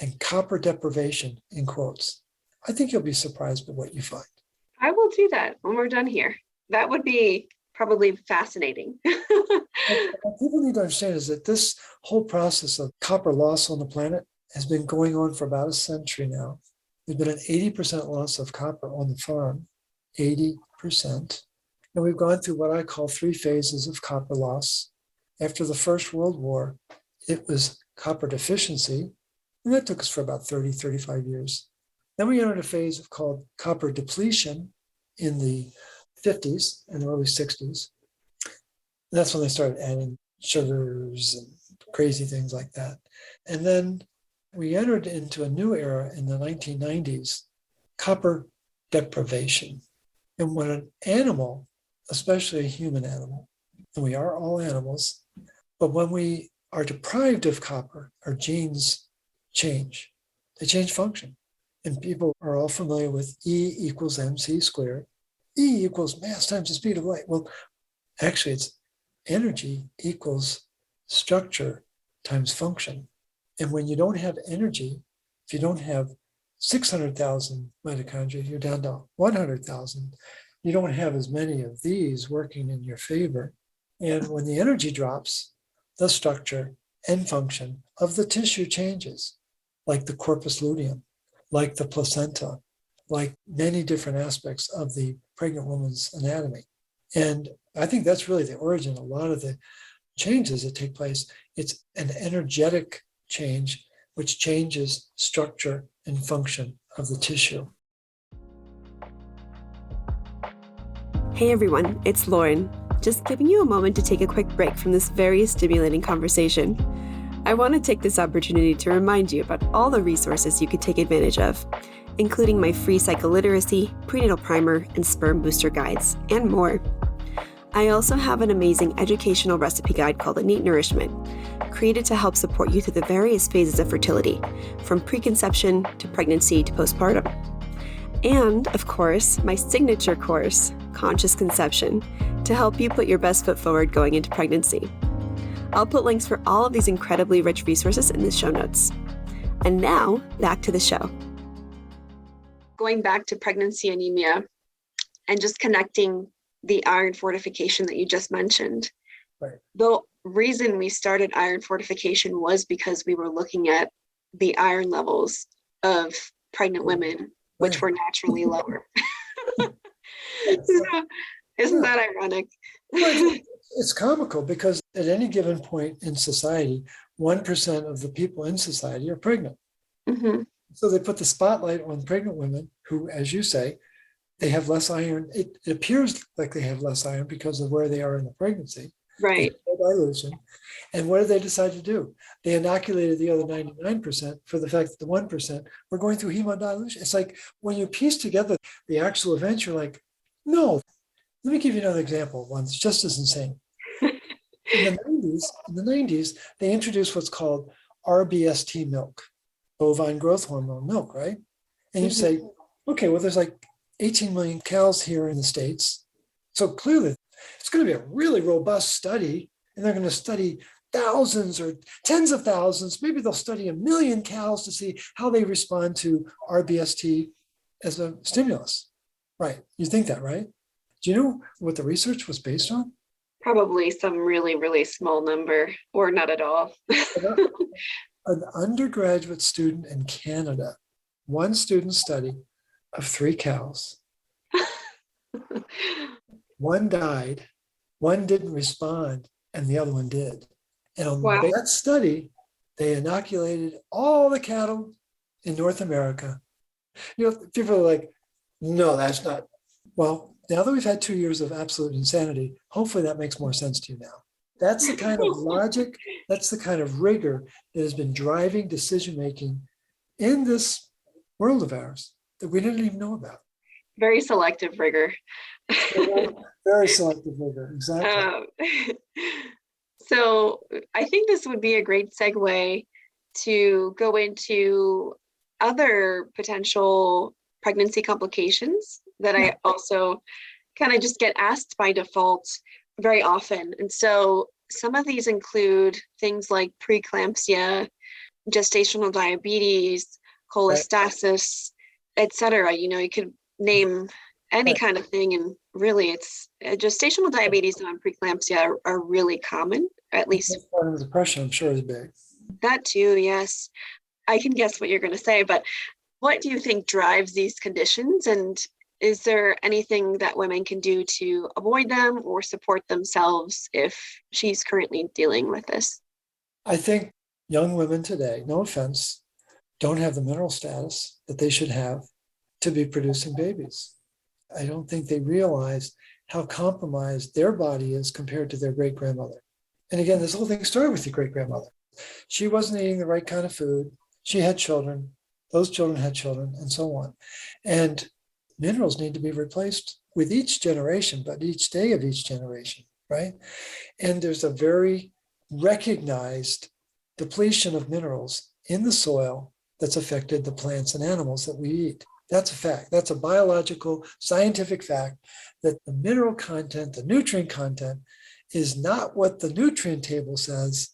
and copper deprivation, in quotes. I think you'll be surprised by what you find. I will do that when we're done here. That would be probably fascinating. What people need to understand is that this whole process of copper loss on the planet has been going on for about a century now. There's been an 80% loss of copper on the farm, 80%. And we've gone through what I call 3 phases of copper loss. After the First World War, it was copper deficiency, and that took us for about 30, 35 years. Then we entered a phase called copper depletion in the 50s and the early 60s. And that's when they started adding sugars and crazy things like that. And then we entered into a new era in the 1990s, copper deprivation. And when an animal, especially a human animal, and we are all animals, but when we are deprived of copper, our genes change. They change function. And people are all familiar with E equals mc squared. E equals mass times the speed of light. Well, actually, it's energy equals structure times function. And when you don't have energy, if you don't have 600,000 mitochondria, you're down to 100,000. You don't have as many of these working in your favor. And when the energy drops, the structure and function of the tissue changes, like the corpus luteum, like the placenta, like many different aspects of the pregnant woman's anatomy. And I think that's really the origin. A lot of the changes that take place, it's an energetic change, which changes structure and function of the tissue. Hey everyone, it's Lauren. Just giving you a moment to take a quick break from this very stimulating conversation. I want to take this opportunity to remind you about all the resources you could take advantage of, including my free psycholiteracy, prenatal primer, and sperm booster guides, and more. I also have an amazing educational recipe guide called Innate Nourishment, created to help support you through the various phases of fertility, from preconception to pregnancy to postpartum. And, of course, my signature course, Conscious Conception, to help you put your best foot forward going into pregnancy. I'll put links for all of these incredibly rich resources in the show notes. And now, back to the show. Going back to pregnancy anemia and just connecting the iron fortification that you just mentioned. Right. The reason we started iron fortification was because we were looking at the iron levels of pregnant women, which were naturally lower. Isn't that ironic? It's comical because at any given point in society, 1% of the people in society are pregnant. Mm-hmm. So they put the spotlight on pregnant women who, as you say, they have less iron. It appears like they have less iron because of where they are in the pregnancy. Right. Dilution. And what did they decide to do? They inoculated the other 99% for the fact that the 1% were going through hemodilution. It's like when you piece together the actual events, you're like, no. Let me give you another example. One's just as insane. In the 90s, they introduced what's called RBST milk, bovine growth hormone milk, right? And you say, okay, well, there's like 18 million cows here in the States. So clearly, it's going to be a really robust study, and they're going to study thousands or tens of thousands. Maybe they'll study 1 million cows to see how they respond to RBST as a stimulus. Right. You think that, right? Do you know what the research was based on? Probably some really, really small number, or not at all. An undergraduate student in Canada, one student study of 3 cows. One died, one didn't respond, and the other one did. And on Wow. that study, they inoculated all the cattle in North America. People are like, no, that's not. Well, now that we've had 2 years of absolute insanity, hopefully that makes more sense to you now. That's the kind of logic, that's the kind of rigor that has been driving decision-making in this world of ours that we didn't even know about. Very selective rigor. Very selective rigor, exactly. So I think this would be a great segue to go into other potential pregnancy complications that I also kind of just get asked by default very often. And so some of these include things like preeclampsia, gestational diabetes, cholestasis, etc. You could name any kind of thing, and really it's gestational diabetes and preeclampsia are really common, at least. Postpartum depression, I'm sure, is big. That too, yes. I can guess what you're going to say, but what do you think drives these conditions, and is there anything that women can do to avoid them or support themselves if she's currently dealing with this? I think young women today, no offense, don't have the mineral status that they should have to be producing babies. I don't think they realize how compromised their body is compared to their great-grandmother. And again, this whole thing started with your great-grandmother. She wasn't eating the right kind of food. She had children. Those children had children, and so on. And minerals need to be replaced with each generation, but each day of each generation, right? And there's a very recognized depletion of minerals in the soil that's affected the plants and animals that we eat. That's a fact. That's a biological, scientific fact that the mineral content, the nutrient content, is not what the nutrient table says.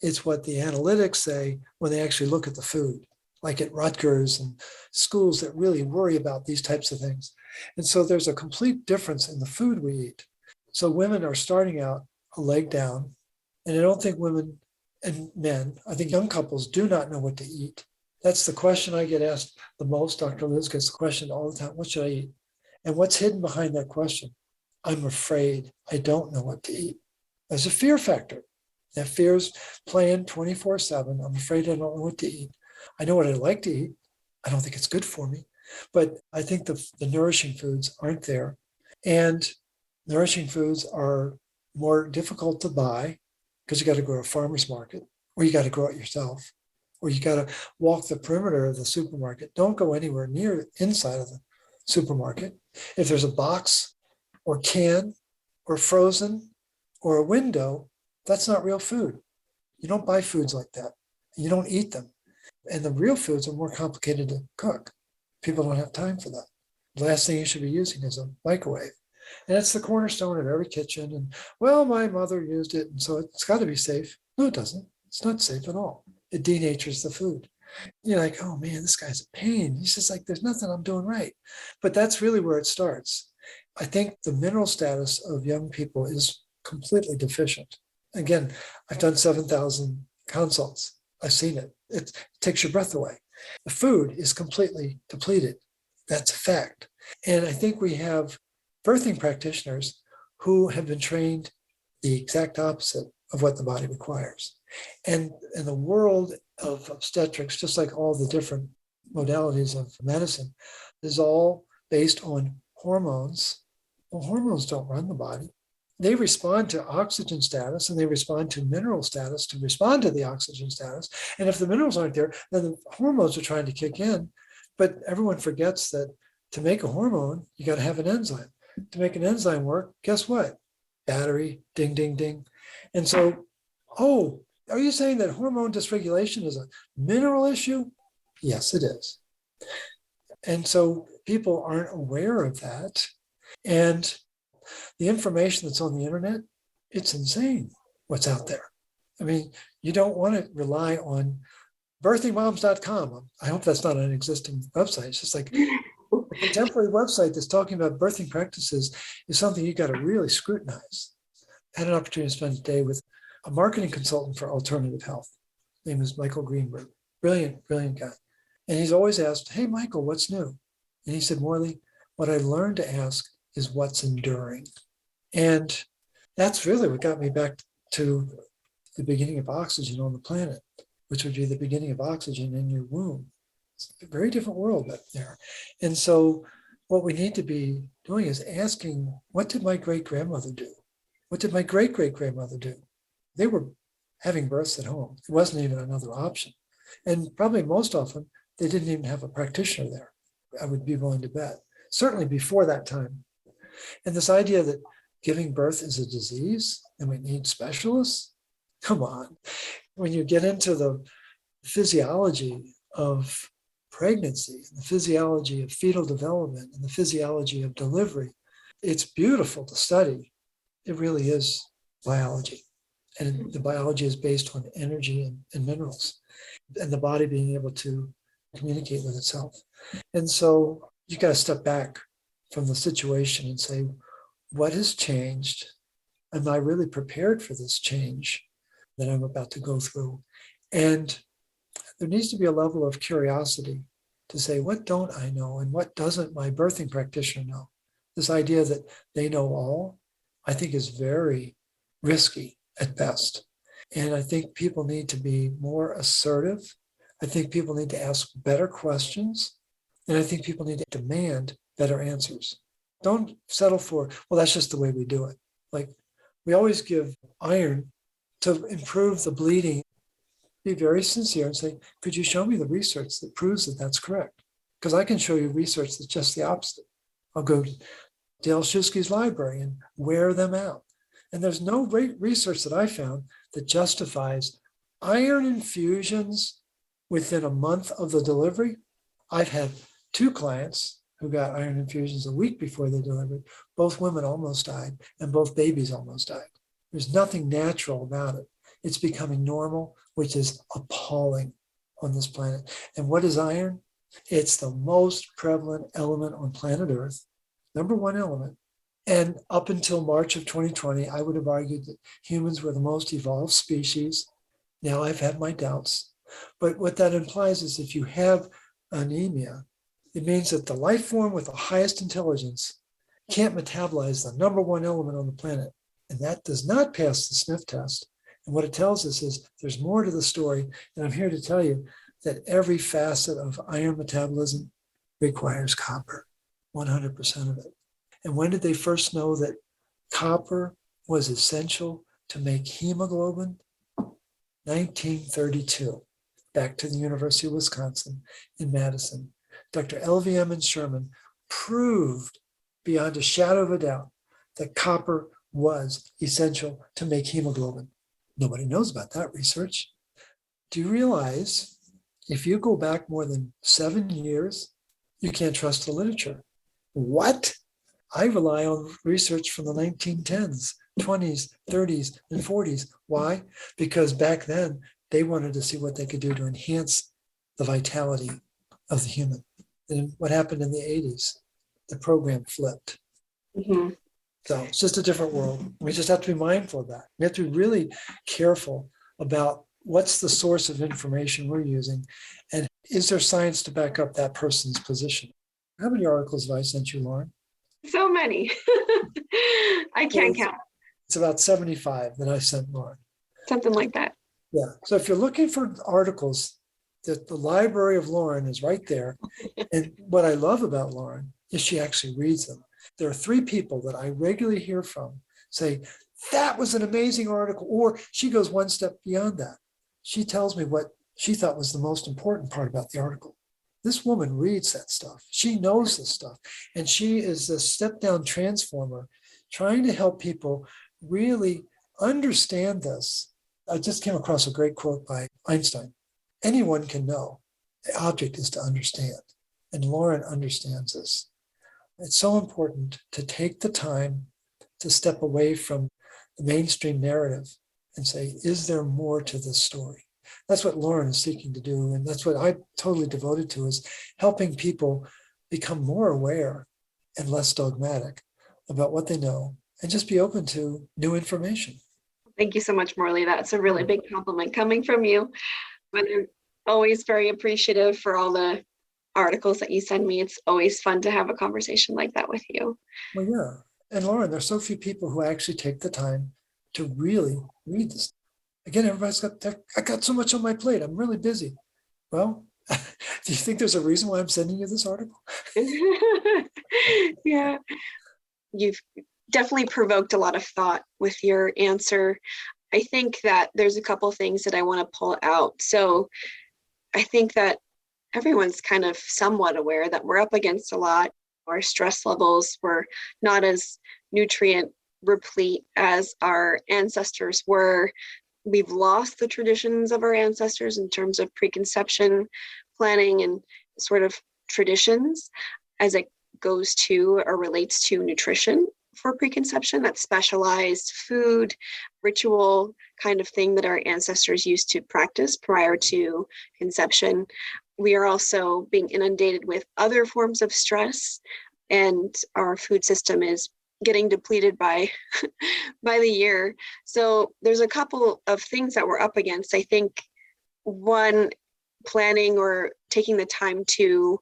It's what the analytics say when they actually look at the food, like at Rutgers and schools that really worry about these types of things. And so there's a complete difference in the food we eat. So women are starting out a leg down, and I don't think women and men, I think young couples do not know what to eat. That's the question I get asked the most. Dr. Liz gets the question all the time, what should I eat? And what's hidden behind that question? I'm afraid I don't know what to eat. There's a fear factor. That fear's playing 24/7. I'm afraid I don't know what to eat. I know what I like to eat. I don't think it's good for me. But I think the nourishing foods aren't there. And nourishing foods are more difficult to buy because you got to go to a farmer's market, or you got to grow it yourself, or you got to walk the perimeter of the supermarket. Don't go anywhere near the inside of the supermarket. If there's a box or can or frozen or a window, that's not real food. You don't buy foods like that. You don't eat them. And the real foods are more complicated to cook. People don't have time for that. The last thing you should be using is a microwave. And it's the cornerstone of every kitchen. And, well, my mother used it, and so it's got to be safe. No, it doesn't. It's not safe at all. It denatures the food. You're like, oh man, this guy's a pain. He's just like, there's nothing I'm doing right. But that's really where it starts. I think the mineral status of young people is completely deficient. Again, I've done 7,000 consults. I've seen it. It takes your breath away. The food is completely depleted. That's a fact. And I think we have birthing practitioners who have been trained the exact opposite of what the body requires. And in the world of obstetrics, just like all the different modalities of medicine, is all based on hormones. Well, hormones don't run the body. They respond to oxygen status, and they respond to mineral status to respond to the oxygen status. And if the minerals aren't there, then the hormones are trying to kick in. But everyone forgets that to make a hormone, you got to have an enzyme. To make an enzyme work, guess what? battery, ding, ding, ding. And so, oh, are you saying that hormone dysregulation is a mineral issue? Yes, it is. And so people aren't aware of that. And the information that's on the internet, it's insane what's out there. I mean, you don't want to rely on birthingmoms.com. I hope that's not an existing website. It's just like a contemporary website that's talking about birthing practices is something you got to really scrutinize. I had an opportunity to spend a day with a marketing consultant for alternative health. His name is Michael Greenberg. Brilliant, brilliant guy. And he's always asked, hey, Michael, what's new? And he said, Morley, what I learned to ask is what's enduring. And that's really what got me back to the beginning of oxygen on the planet, which would be the beginning of oxygen in your womb. It's a very different world up there. And so what we need to be doing is asking, what did my great-grandmother do? What did my great-great-grandmother do? They were having births at home. It wasn't even another option. And probably most often, they didn't even have a practitioner there. I would be willing to bet. Certainly before that time. And this idea that giving birth is a disease and we need specialists, come on. When you get into the physiology of pregnancy, the physiology of fetal development, and the physiology of delivery, it's beautiful to study. It really is biology. And the biology is based on energy and minerals, and the body being able to communicate with itself. And so you got to step back from the situation and say, what has changed? Am I really prepared for this change that I'm about to go through? And there needs to be a level of curiosity to say, what don't I know? And what doesn't my birthing practitioner know? This idea that they know all, I think is very risky at best. And I think people need to be more assertive. I think people need to ask better questions. And I think people need to demand better answers. Don't settle for, well, that's just the way we do it. Like we always give iron to improve the bleeding. Be very sincere and say, could you show me the research that proves that that's correct? Because I can show you research that's just the opposite. I'll go to Dale Schischke's library and wear them out. And there's no research that I found that justifies iron infusions within a month of the delivery. I've had 2 clients who got iron infusions a week before they delivered. Both women almost died and both babies almost died. There's nothing natural about it. It's becoming normal, which is appalling on this planet. And what is iron? It's the most prevalent element on planet Earth, number 1 element. And up until March of 2020, I would have argued that humans were the most evolved species. Now I've had my doubts. But what that implies is if you have anemia, it means that the life form with the highest intelligence can't metabolize the number 1 element on the planet. And that does not pass the sniff test. And what it tells us is there's more to the story. And I'm here to tell you that every facet of iron metabolism requires copper, 100% of it. And when did they first know that copper was essential to make hemoglobin? 1932, back to the University of Wisconsin in Madison. Dr. LVM Sherman proved beyond a shadow of a doubt that copper was essential to make hemoglobin. Nobody knows about that research. Do you realize if you go back more than 7 years, you can't trust the literature? What? I rely on research from the 1910s, 20s, 30s, and 40s. Why? Because back then, they wanted to see what they could do to enhance the vitality of the human. And what happened in the 80s? The program flipped. Mm-hmm. So it's just a different world. We just have to be mindful of that. We have to be really careful about what's the source of information we're using, and is there science to back up that person's position? How many articles have I sent you, Lauren? So many. I can't count. It's about 75 that I sent Lauren. Something like that. Yeah. So if you're looking for articles, the library of Lauren is right there. And what I love about Lauren is she actually reads them. There are 3 people that I regularly hear from say, that was an amazing article. Or she goes one step beyond that. She tells me what she thought was the most important part about the article. This woman reads that stuff. She knows this stuff. And she is a step-down transformer trying to help people really understand this. I just came across a great quote by Einstein. Anyone can know. The object is to understand. And Lauren understands this. It's so important to take the time to step away from the mainstream narrative and say, is there more to this story? That's what Lauren is seeking to do. And that's what I'm totally devoted to, is helping people become more aware and less dogmatic about what they know and just be open to new information. Thank you so much, Morley. That's a really big compliment coming from you. But I'm always very appreciative for all the articles that you send me. It's always fun to have a conversation like that with you. Well, yeah. And Lauren, there's so few people who actually take the time to really read this. Again, everybody's got, I got so much on my plate. I'm really busy. Well, do you think there's a reason why I'm sending you this article? Yeah. You've definitely provoked a lot of thought with your answer. I think that there's a couple things that I want to pull out. So I think that everyone's kind of somewhat aware that we're up against a lot. Our stress levels were not as nutrient replete as our ancestors were. We've lost the traditions of our ancestors in terms of preconception planning and sort of traditions as it goes to or relates to nutrition for preconception, that specialized food, ritual kind of thing that our ancestors used to practice prior to conception. We are also being inundated with other forms of stress, and our food system is getting depleted by by the year. So there's a couple of things that we're up against. I think one, planning or taking the time to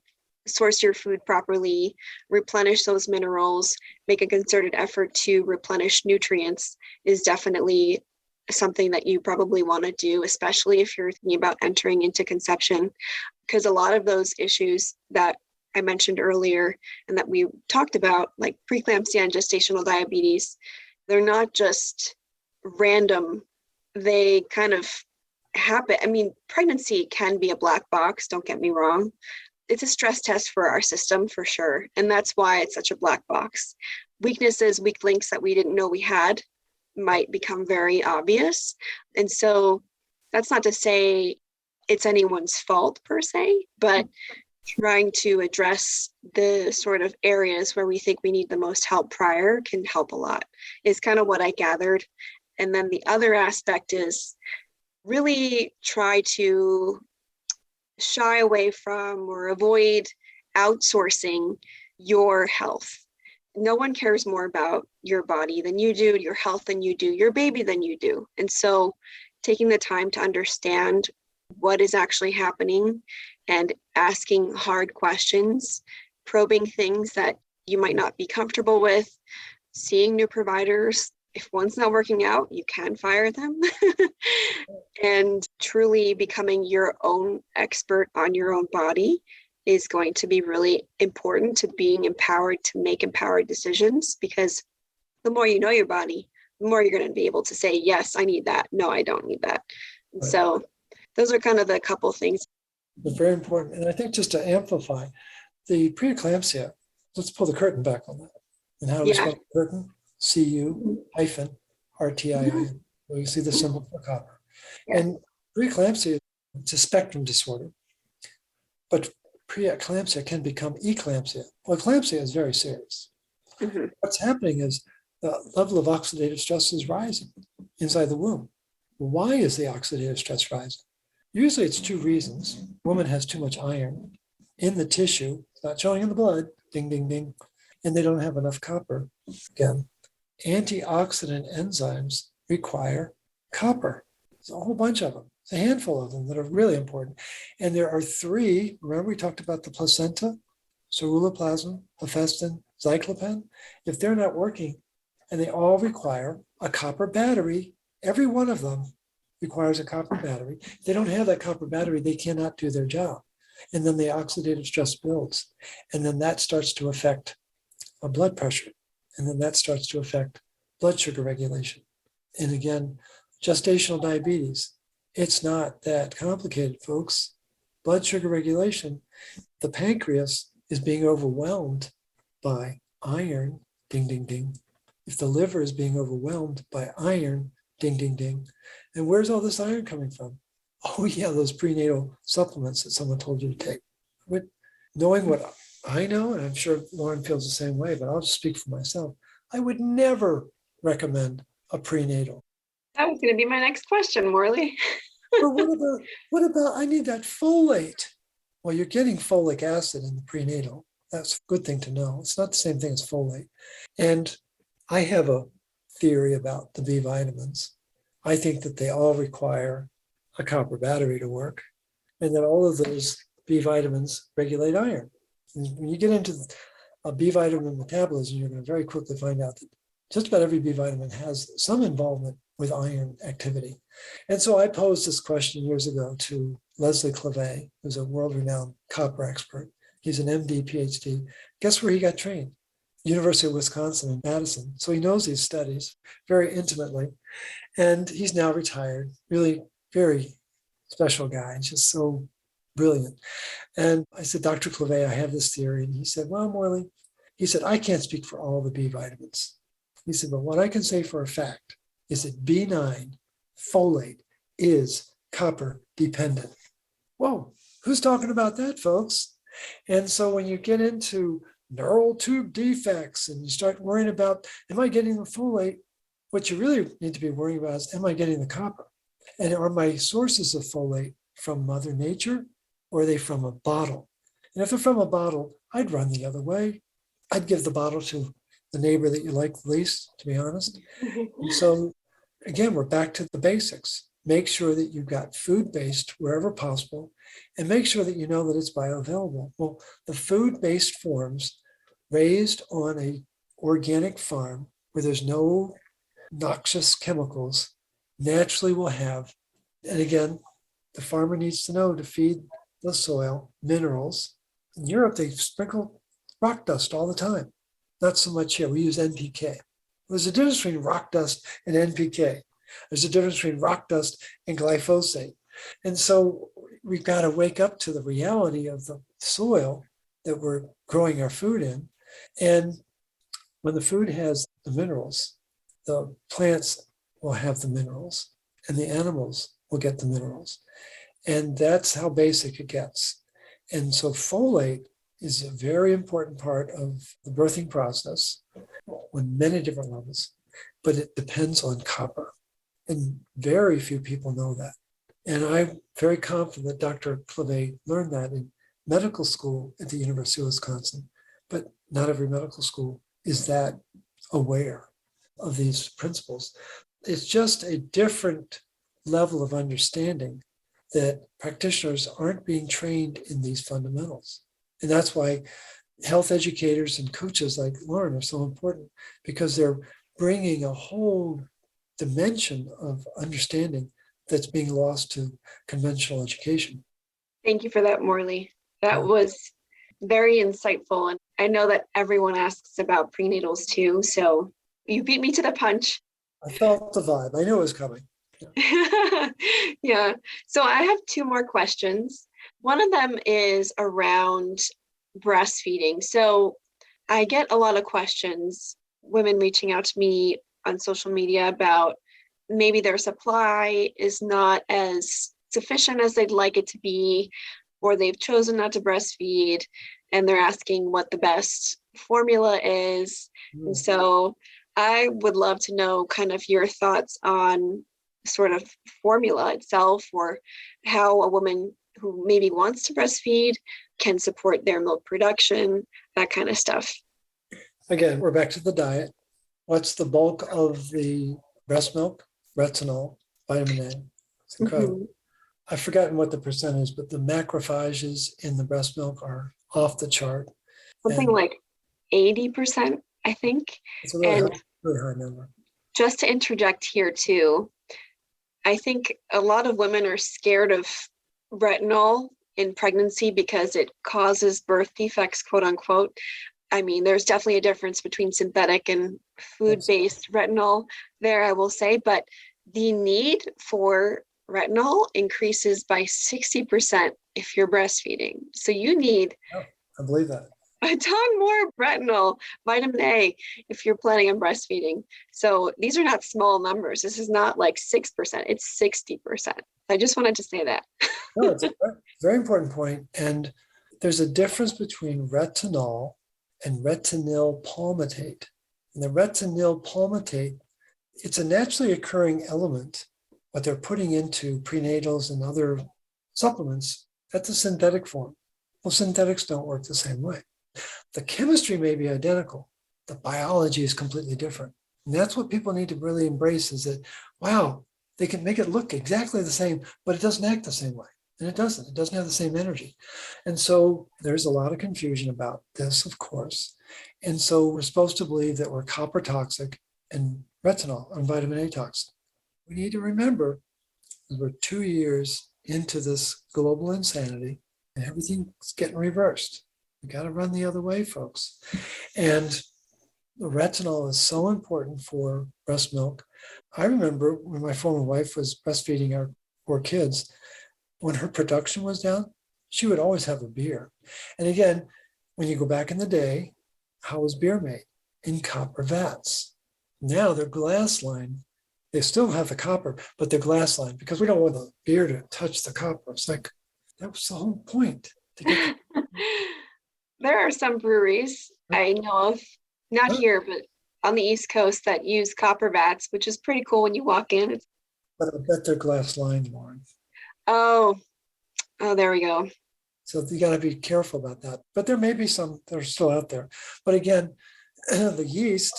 source your food properly, replenish those minerals, make a concerted effort to replenish nutrients is definitely something that you probably want to do, especially if you're thinking about entering into conception, because a lot of those issues that I mentioned earlier and that we talked about, like preeclampsia and gestational diabetes, they're not just random. They kind of happen. I mean, pregnancy can be a black box, don't get me wrong. It's a stress test for our system for sure. And that's why it's such a black box. Weaknesses, weak links that we didn't know we had might become very obvious. And so that's not to say it's anyone's fault per se, but trying to address the sort of areas where we think we need the most help prior can help a lot, is kind of what I gathered. And then the other aspect is really try to shy away from or avoid outsourcing your health. No one cares more about your body than you do, your health than you do, your baby than you do. And so taking the time to understand what is actually happening and asking hard questions, probing things that you might not be comfortable with, seeing new providers. If one's not working out, you can fire them. And truly becoming your own expert on your own body is going to be really important to being empowered to make empowered decisions, because the more you know your body, the more you're going to be able to say, yes, I need that. No, I don't need that. And Right. so those are kind of the couple things. It's very important. And I think just to amplify the preeclampsia, let's pull the curtain back on that. And how do we Yeah. spell curtain? CU-RTIIN. Well, you see the symbol for copper. Yeah. And preeclampsia, it's a spectrum disorder, but preeclampsia can become eclampsia. Well, eclampsia is very serious. Mm-hmm. What's happening is the level of oxidative stress is rising inside the womb. Why is the oxidative stress rising? Usually it's two reasons. Woman has too much iron in the tissue, it's not showing in the blood, ding, ding, ding, and they don't have enough copper. Again, antioxidant enzymes require copper. There's a whole bunch of them, a handful of them that are really important. And there are three, remember we talked about the placenta, ceruloplasmin, hephaestin, cyclopen. If they're not working, and they all require a copper battery, every one of them requires a copper battery. If they don't have that copper battery, they cannot do their job. And then the oxidative stress builds. And then that starts to affect our blood pressure. And then that starts to affect blood sugar regulation. And again, gestational diabetes, it's not that complicated, folks. Blood sugar regulation, the pancreas is being overwhelmed by iron, ding, ding, ding. if the liver is being overwhelmed by iron, ding, ding, ding, and where's all this iron coming from? Oh yeah, those prenatal supplements that someone told you to take. Knowing what I know, and I'm sure Lauren feels the same way, but I'll just speak for myself, I would never recommend a prenatal. That was going to be my next question, Morley. But what about I need that folate? Well, you're getting folic acid in the prenatal. That's a good thing to know. It's not the same thing as folate. And I have a theory about the B vitamins. I think that they all require a copper battery to work, and that all of those B vitamins regulate iron. And when you get into a B vitamin metabolism, you're going to very quickly find out that just about every B vitamin has some involvement with iron activity. And so I posed this question years ago to Leslie Clavet, who's a world-renowned copper expert. He's an MD, PhD. Guess where he got trained? University of Wisconsin in Madison. So he knows these studies very intimately. And he's now retired, really very special guy, just so brilliant. And I said, Dr. Clavet, I have this theory. And he said, well, Morley, he said, I can't speak for all the B vitamins. He said, but what I can say for a fact is that B9, folate, is copper dependent. Whoa, who's talking about that, folks? And so when you get into neural tube defects and you start worrying about, am I getting the folate? What you really need to be worrying about is, am I getting the copper? And are my sources of folate from Mother Nature, or are they from a bottle? And if they're from a bottle, I'd run the other way. I'd give the bottle to the neighbor that you like the least, to be honest. And so again, we're back to the basics. Make sure that you've got food-based wherever possible, and make sure that you know that it's bioavailable. Well, the food-based forms raised on a organic farm where there's no noxious chemicals naturally will have, and again, the farmer needs to know to feed the soil minerals. In Europe, they sprinkle rock dust all the time. Not so much here. We use NPK. There's a difference between rock dust and NPK. There's a difference between rock dust and glyphosate. And so we've got to wake up to the reality of the soil that we're growing our food in. And when the food has the minerals, the plants will have the minerals and the animals will get the minerals. And that's how basic it gets. And so folate is a very important part of the birthing process on many different levels, but it depends on copper. And very few people know that. And I'm very confident that Dr. Clavet learned that in medical school at the University of Wisconsin, but not every medical school is that aware of these principles. It's just a different level of understanding that practitioners aren't being trained in these fundamentals. And that's why health educators and coaches like Lauren are so important, because they're bringing a whole dimension of understanding that's being lost to conventional education. Thank you for that, Morley. That was very insightful. And I know that everyone asks about prenatals too. So you beat me to the punch. I felt the vibe. I knew it was coming. Yeah. So I have two more questions. One of them is around breastfeeding. So I get a lot of questions, women reaching out to me on social media about maybe their supply is not as sufficient as they'd like it to be, or they've chosen not to breastfeed, and they're asking what the best formula is. And so I would love to know kind of your thoughts on sort of formula itself, or how a woman who maybe wants to breastfeed can support their milk production, that kind of stuff. Again, we're back to the diet. What's the bulk of the breast milk? Retinol, vitamin A. It's incredible. Mm-hmm. I've forgotten what the percent is, but the macrophages in the breast milk are off the chart. Something like 80%, I think. It's a really high number. Just to interject here too, I think a lot of women are scared of retinol in pregnancy because it causes birth defects, quote unquote. I mean, there's definitely a difference between synthetic and food-based retinol there, I will say, but the need for retinol increases by 60% if you're breastfeeding. So you need I believe that. a ton more retinol, vitamin A, if you're planning on breastfeeding. So these are not small numbers. This is not like 6%, it's 60%. I just wanted to say that. No, it's a very important point. And there's a difference between retinol and retinyl palmitate. And the retinyl palmitate, it's a naturally occurring element, what they're putting into prenatals and other supplements. That's a synthetic form. Well, synthetics don't work the same way. The chemistry may be identical. The biology is completely different. And that's what people need to really embrace is that, wow, they can make it look exactly the same, but it doesn't act the same way. And it doesn't. It doesn't have the same energy. And so there's a lot of confusion about this, of course. And so we're supposed to believe that we're copper toxic and retinol and vitamin A toxic. We need to remember that we're 2 years into this global insanity and everything's getting reversed. We got to run the other way, folks. And the retinol is so important for breast milk. I remember when my former wife was breastfeeding our 4 kids, when her production was down, she would always have a beer. And again, when you go back in the day, how was beer made? In copper vats. Now they're glass lined. They still have the copper, but they're glass lined because we don't want the beer to touch the copper. It's like, that was the whole point. To get There are some breweries I know of, not here, but on the East Coast that use copper vats, which is pretty cool when you walk in. But I bet they're glass lined, Lauren. Oh, there we go. So you got to be careful about that. But there may be some that are still out there. But again, the yeast,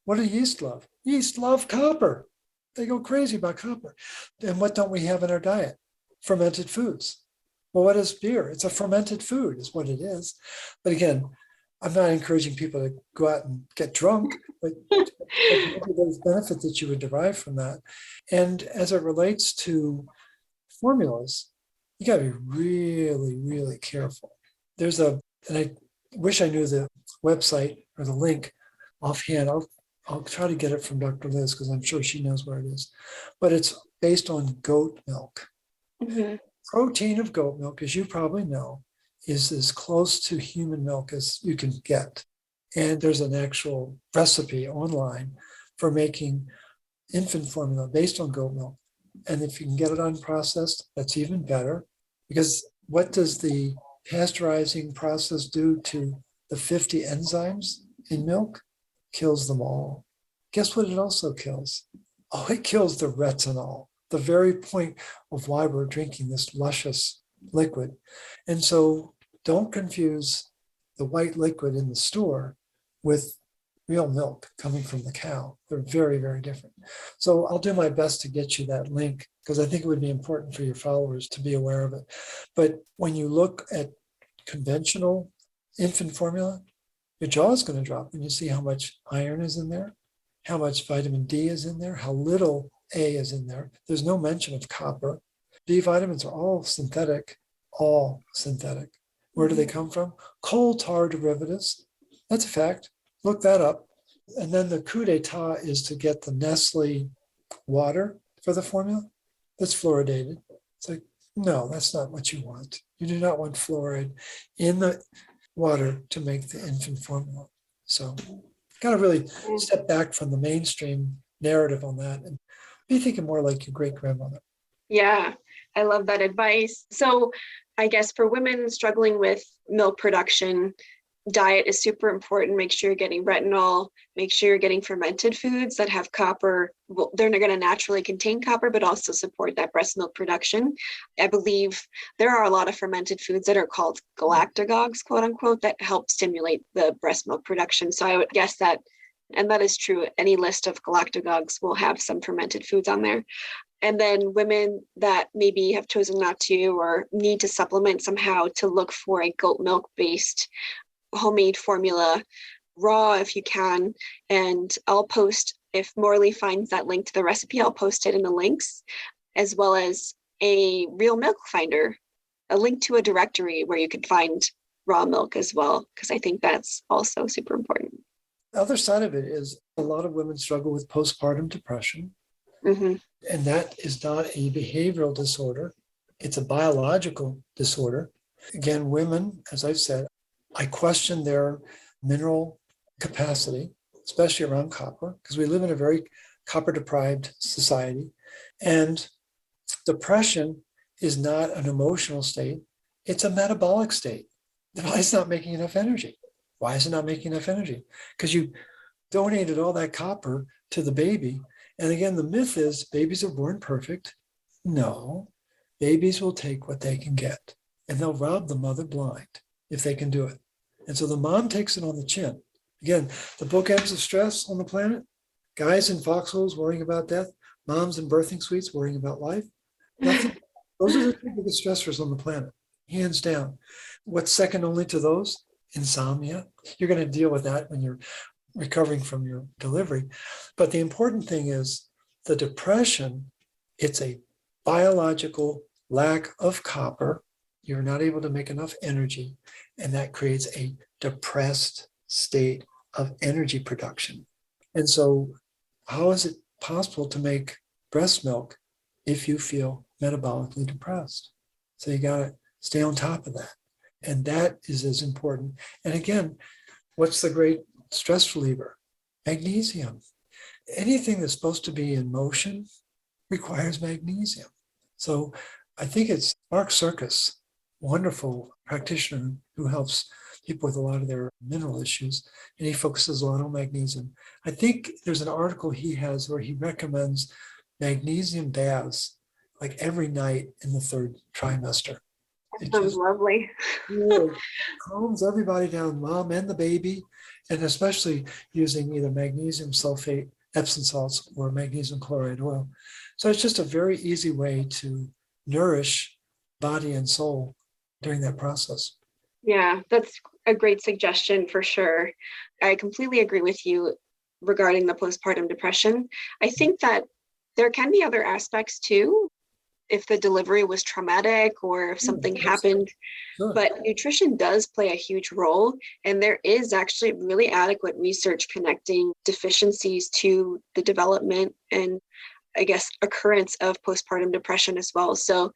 what do yeast love? Yeast love copper. They go crazy about copper. And what don't we have in our diet? Fermented foods. Well, what is beer? It's a fermented food is what it is. But again, I'm not encouraging people to go out and get drunk, but there's benefit that you would derive from that. And as it relates to formulas, you got to be really, really careful. And I wish I knew the website or the link offhand. I'll try to get it from Dr. Liz because I'm sure she knows where it is. But it's based on goat milk. Mm-hmm. Protein of goat milk, as you probably know, is as close to human milk as you can get. And there's an actual recipe online for making infant formula based on goat milk. And if you can get it unprocessed, that's even better. Because what does the pasteurizing process do to the 50 enzymes in milk? Kills them all. Guess what it also kills? Oh, it kills the retinol, the very point of why we're drinking this luscious liquid. And so don't confuse the white liquid in the store with real milk coming from the cow. They're very, very different. So I'll do my best to get you that link because I think it would be important for your followers to be aware of it. But when you look at conventional infant formula, your jaw is going to drop when you see how much iron is in there, how much vitamin D is in there, how little A is in there. There's no mention of copper. B vitamins are all synthetic, all synthetic. Where do they come from? Coal tar derivatives. That's a fact. Look that up. And then the coup d'etat is to get the Nestle water for the formula that's fluoridated. It's like, no, that's not what you want. You do not want fluoride in the water to make the infant formula. So got to really step back from the mainstream narrative on that and be thinking more like your great grandmother. Yeah, I love that advice. So I guess for women struggling with milk production, diet is super important. Make sure you're getting retinol, make sure you're getting fermented foods that have copper. Well, they're not going to naturally contain copper, but also support that breast milk production. I believe there are a lot of fermented foods that are called galactagogues, quote unquote, that help stimulate the breast milk production. So I would guess that, and that is true, any list of galactagogues will have some fermented foods on there. And then women that maybe have chosen not to or need to supplement somehow to look for a goat milk based homemade formula, raw if you can. And I'll post, if Morley finds that link to the recipe, I'll post it in the links, as well as a real milk finder, a link to a directory where you can find raw milk as well, because I think that's also super important. The other side of it is a lot of women struggle with postpartum depression. Mm-hmm. And that is not a behavioral disorder. It's a biological disorder. Again, women, as I've said, I question their mineral capacity, especially around copper, because we live in a very copper deprived society. And depression is not an emotional state, it's a metabolic state. The body's not making enough energy. Why is it not making enough energy? Because you donated all that copper to the baby. And again, the myth is babies are born perfect. No, babies will take what they can get, and they'll rob the mother blind if they can do it. And so the mom takes it on the chin. Again, the bookends of stress on the planet, guys in foxholes worrying about death, moms in birthing suites worrying about life. Nothing. Those are the two biggest stressors on the planet, hands down. What's second only to those? Insomnia. You're going to deal with that when you're recovering from your delivery. But the important thing is the depression, it's a biological lack of copper. You're not able to make enough energy, and that creates a depressed state of energy production. And so how is it possible to make breast milk if you feel metabolically depressed? So you got to stay on top of that. And that is as important. And again, what's the great stress reliever? Magnesium. Anything that's supposed to be in motion requires magnesium. So I think it's Mark Serkis, wonderful practitioner who helps people with a lot of their mineral issues, and he focuses a lot on magnesium. I think there's an article he has where he recommends magnesium baths like every night in the third trimester. That sounds lovely. Really calms everybody down, mom and the baby, and especially using either magnesium sulfate, Epsom salts, or magnesium chloride oil. So it's just a very easy way to nourish body and soul during that process. Yeah, that's a great suggestion for sure. I completely agree with you regarding the postpartum depression. I think that there can be other aspects too, if the delivery was traumatic or if something happened. Sure. But nutrition does play a huge role. And there is actually really adequate research connecting deficiencies to the development and, I guess, occurrence of postpartum depression as well. So,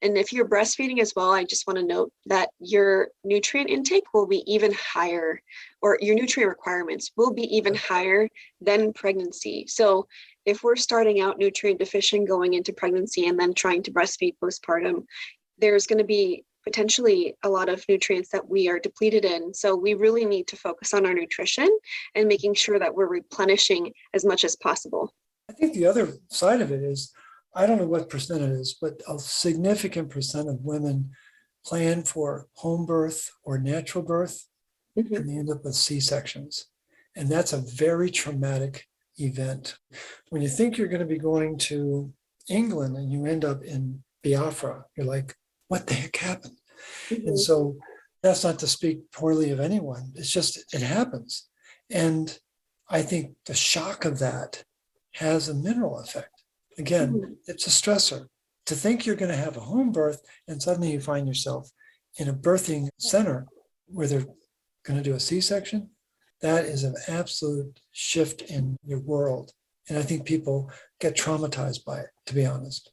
and if you're breastfeeding as well, I just want to note that your nutrient intake will be even higher, or your nutrient requirements will be even higher than pregnancy. So if we're starting out nutrient deficient going into pregnancy and then trying to breastfeed postpartum, there's going to be potentially a lot of nutrients that we are depleted in. So we really need to focus on our nutrition and making sure that we're replenishing as much as possible. I think the other side of it is, I don't know what percent it is, but a significant percent of women plan for home birth or natural birth, and they end up with C-sections. And that's a very traumatic event. When you think you're going to be going to England and you end up in Biafra, you're like, what the heck happened? And so that's not to speak poorly of anyone. It's just, it happens. And I think the shock of that has a mineral effect. Again, it's a stressor. To think you're going to have a home birth and suddenly you find yourself in a birthing center where they're going to do a C-section, that is an absolute shift in your world. And I think people get traumatized by it, to be honest.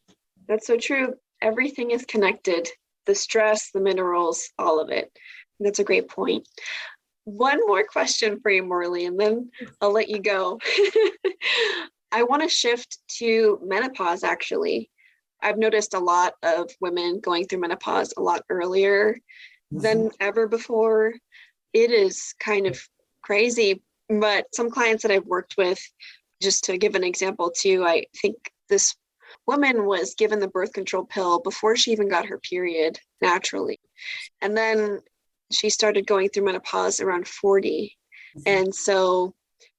That's so true. Everything is connected. The stress, the minerals, all of it. That's a great point. One more question for you, Morley, and then I'll let you go. I want to shift to menopause, actually. I've noticed a lot of women going through menopause a lot earlier than ever before. It is kind of crazy, but some clients that I've worked with, just to give an example too, I think this woman was given the birth control pill before she even got her period naturally. And then she started going through menopause around 40. And so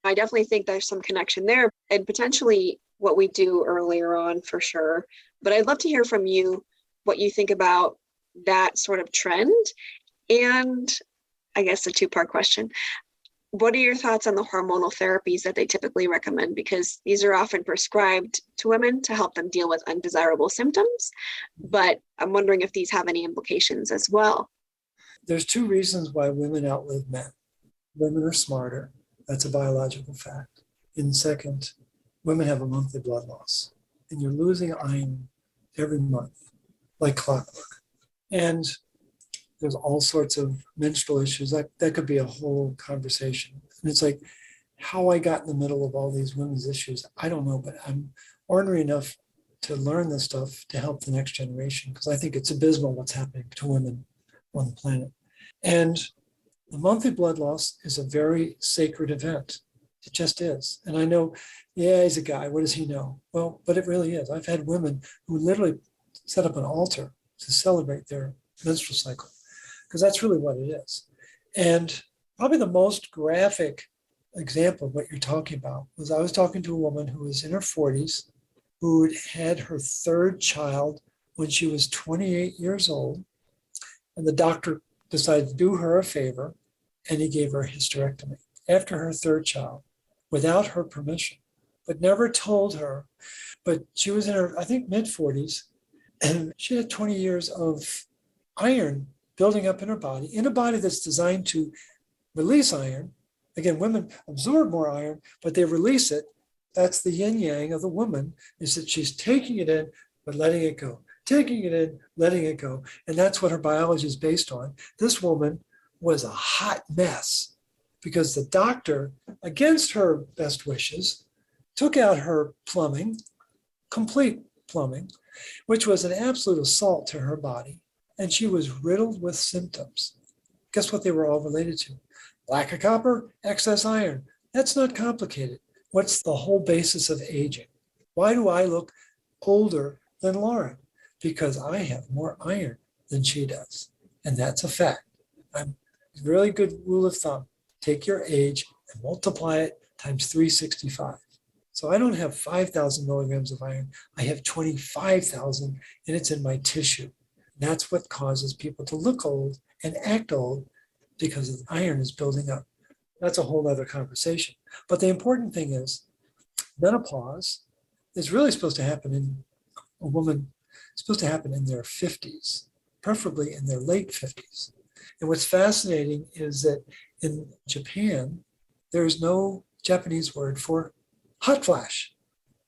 I definitely think there's some connection there, and potentially what we do earlier on for sure. But I'd love to hear from you what you think about that sort of trend. And I guess a two-part question. What are your thoughts on the hormonal therapies that they typically recommend? Because these are often prescribed to women to help them deal with undesirable symptoms. But I'm wondering if these have any implications as well. There's two reasons why women outlive men. Women are smarter. That's a biological fact. And second, women have a monthly blood loss. And you're losing iron every month, like clockwork. And There's all sorts of menstrual issues. That could be a whole conversation. And it's like how I got in the middle of all these women's issues, I don't know, but I'm ornery enough to learn this stuff to help the next generation because I think it's abysmal what's happening to women on the planet. And the monthly blood loss is a very sacred event. It just is. And I know, yeah, he's a guy. What does he know? Well, but it really is. I've had women who literally set up an altar to celebrate their menstrual cycle because that's really what it is. And probably the most graphic example of what you're talking about was I was talking to a woman who was in her 40s who had her third child when she was 28 years old. And the doctor decided to do her a favor and he gave her a hysterectomy after her third child without her permission, but never told her. But she was in her, I think, mid 40s, and she had 20 years of iron building up in a body that's designed to release iron. Again, women absorb more iron, but they release it. That's the yin yang of the woman, is that she's taking it in, but letting it go, taking it in, letting it go. And that's what her biology is based on. This woman was a hot mess because the doctor, against her best wishes, took out her plumbing, complete plumbing, which was an absolute assault to her body. And she was riddled with symptoms. Guess what they were all related to? Lack of copper, excess iron. That's not complicated. What's the whole basis of aging? Why do I look older than Lauren? Because I have more iron than she does. And that's a fact. I'm a really good rule of thumb. Take your age and multiply it times 365. So I don't have 5,000 milligrams of iron. I have 25,000 and it's in my tissue. That's what causes people to look old and act old because the iron is building up. That's a whole other conversation. But the important thing is menopause is really supposed to happen in a woman, it's supposed to happen in their 50s, preferably in their late 50s. And what's fascinating is that in Japan, there's no Japanese word for hot flash.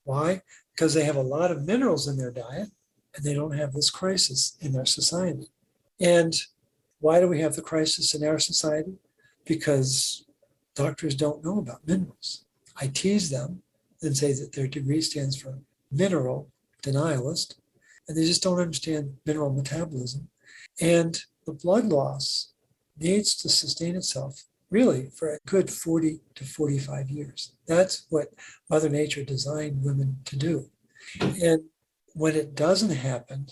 Why? Because they have a lot of minerals in their diet and they don't have this crisis in their society. And why do we have the crisis in our society? Because doctors don't know about minerals. I tease them and say that their degree stands for mineral denialist, and they just don't understand mineral metabolism. And the blood loss needs to sustain itself really for a good 40 to 45 years. That's what Mother Nature designed women to do. And when it doesn't happen,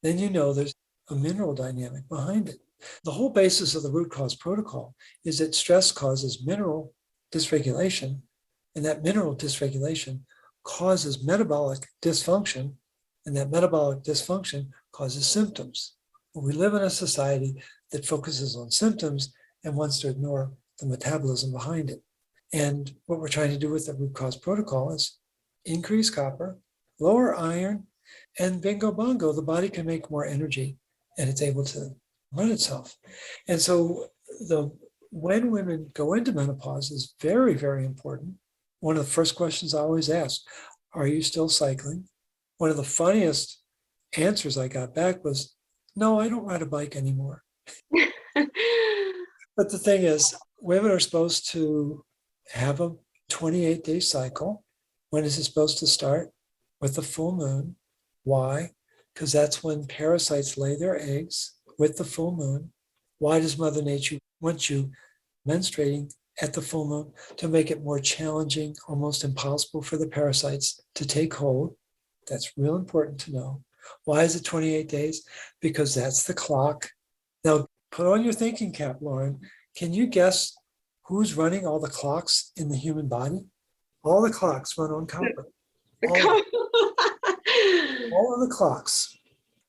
then you know there's a mineral dynamic behind it. The whole basis of the root cause protocol is that stress causes mineral dysregulation, and that mineral dysregulation causes metabolic dysfunction, and that metabolic dysfunction causes symptoms. We live in a society that focuses on symptoms and wants to ignore the metabolism behind it. And what we're trying to do with the root cause protocol is increase copper, lower iron, and bingo bongo, the body can make more energy and it's able to run itself. And so when women go into menopause is very, very important. One of the first questions I always ask, are you still cycling? One of the funniest answers I got back was, no, I don't ride a bike anymore. But the thing is, women are supposed to have a 28-day cycle. When is it supposed to start? With the full moon. Why? Because that's when parasites lay their eggs with the full moon. Why does Mother Nature want you menstruating at the full moon? To make it more challenging, almost impossible for the parasites to take hold. That's real important to know. Why is it 28 days? Because that's the clock. Now, put on your thinking cap, Lauren. Can you guess who's running all the clocks in the human body? All the clocks run on copper. All of the clocks.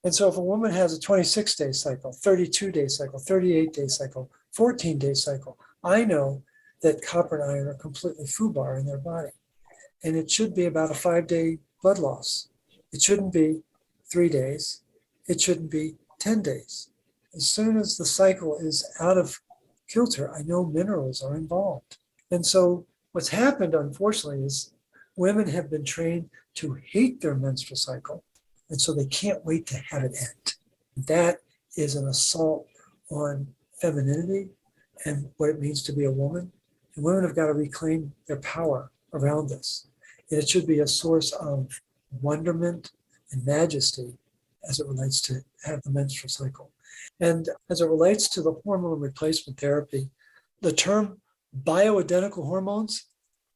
And so if a woman has a 26-day cycle, 32-day cycle, 38-day cycle, 14-day cycle, I know that copper and iron are completely foobar in their body. And it should be about a 5-day blood loss. It shouldn't be 3 days. It shouldn't be 10 days. As soon as the cycle is out of kilter, I know minerals are involved. And so what's happened, unfortunately, is women have been trained to hate their menstrual cycle. And so they can't wait to have it end. That is an assault on femininity and what it means to be a woman. And women have got to reclaim their power around this. And it should be a source of wonderment and majesty as it relates to have the menstrual cycle. And as it relates to the hormone replacement therapy, the term bioidentical hormones,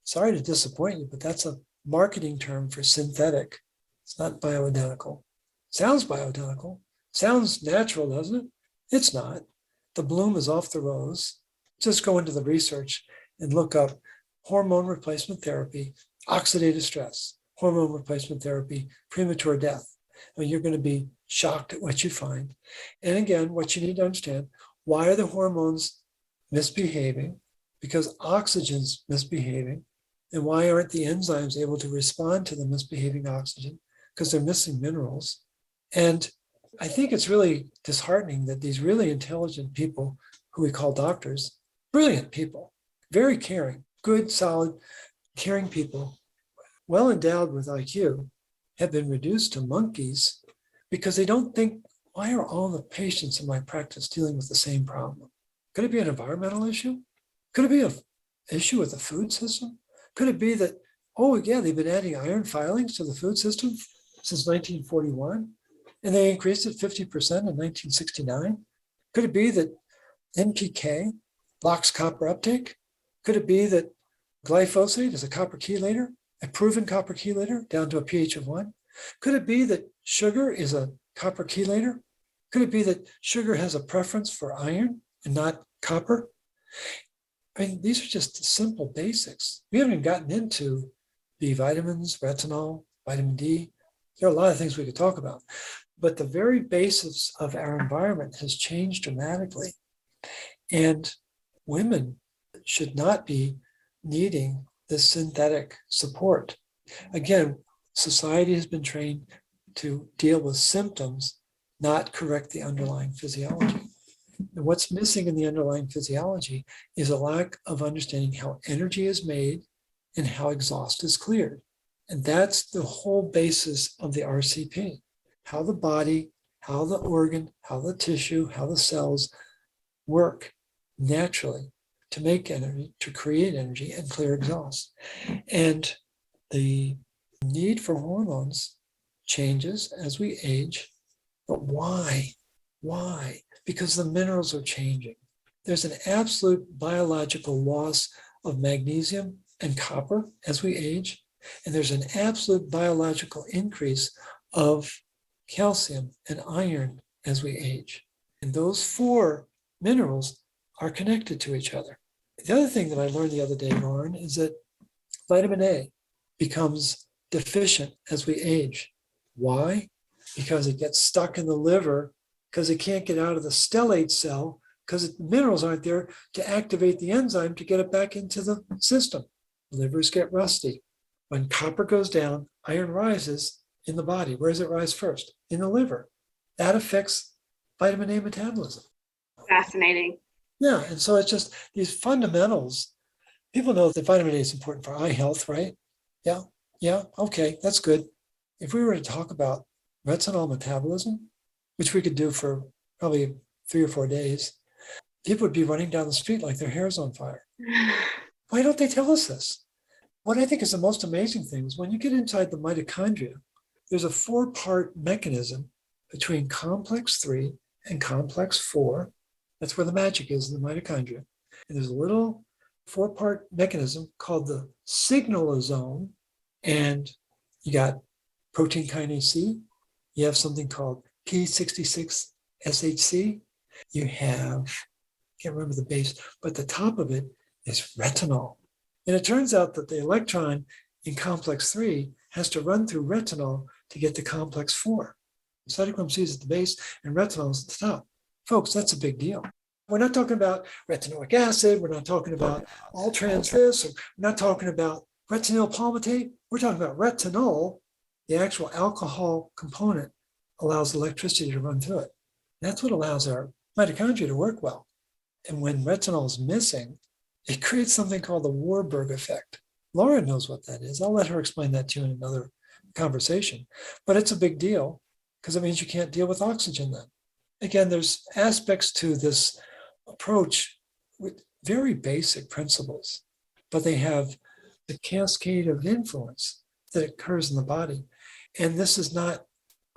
sorry to disappoint you, but that's a marketing term for synthetic. It's not bioidentical. Sounds bioidentical. Sounds natural, doesn't it? It's not. The bloom is off the rose. Just go into the research and look up hormone replacement therapy, oxidative stress, hormone replacement therapy, premature death. I mean, you're going to be shocked at what you find. And again, what you need to understand, why are the hormones misbehaving? Because oxygen's misbehaving. And why aren't the enzymes able to respond to the misbehaving oxygen? Because they're missing minerals. And I think it's really disheartening that these really intelligent people who we call doctors, brilliant people, very caring, good, solid, caring people, well endowed with IQ, have been reduced to monkeys because they don't think, why are all the patients in my practice dealing with the same problem? Could it be an environmental issue? Could it be an issue with the food system? Could it be that, oh yeah, they've been adding iron filings to the food system since 1941, and they increased it 50% in 1969? Could it be that NPK blocks copper uptake? Could it be that glyphosate is a copper chelator, a proven copper chelator down to a pH of 1? Could it be that sugar is a copper chelator? Could it be that sugar has a preference for iron and not copper? I mean, these are just the simple basics. We haven't even gotten into B vitamins, retinol, vitamin D. There are a lot of things we could talk about. But the very basis of our environment has changed dramatically. And women should not be needing this synthetic support. Again, society has been trained to deal with symptoms, not correct the underlying physiology. And what's missing in the underlying physiology is a lack of understanding how energy is made and how exhaust is cleared. And that's the whole basis of the RCP, how the body, how the organ, how the tissue, how the cells work naturally to make energy, to create energy and clear exhaust. And the need for hormones changes as we age. But why? Why? Because the minerals are changing. There's an absolute biological loss of magnesium and copper as we age, and there's an absolute biological increase of calcium and iron as we age. And those four minerals are connected to each other. The other thing that I learned the other day, Lauren, is that vitamin A becomes deficient as we age. Why? Because it gets stuck in the liver because it can't get out of the stellate cell because the minerals aren't there to activate the enzyme to get it back into the system. Livers get rusty. When copper goes down, iron rises in the body. Where does it rise first? In the liver. That affects vitamin A metabolism. Fascinating. Yeah, and so it's just these fundamentals. People know that vitamin A is important for eye health, right? Yeah, okay, that's good. If we were to talk about retinol metabolism, which we could do for probably 3 or 4 days, people would be running down the street like their hair's on fire. Why don't they tell us this? What I think is the most amazing thing is when you get inside the mitochondria, there's a 4-part mechanism between complex 3 and complex 4. That's where the magic is in the mitochondria. And there's a little 4-part mechanism called the signalosome. And you got protein kinase C. You have something called P66SHC. You have, I can't remember the base, but the top of it is retinol. And it turns out that the electron in complex 3 has to run through retinol to get to complex 4. Cytochrome C is at the base and retinol is at the top. Folks, that's a big deal. We're not talking about retinoic acid. We're not talking about all trans this. We're not talking about retinyl palmitate. We're talking about retinol. The actual alcohol component allows electricity to run through it. That's what allows our mitochondria to work well. And when retinol is missing, it creates something called the Warburg effect. Laura knows what that is. I'll let her explain that to you in another conversation. But it's a big deal because it means you can't deal with oxygen then. again, there's aspects to this approach with very basic principles, but they have the cascade of influence that occurs in the body. And this is not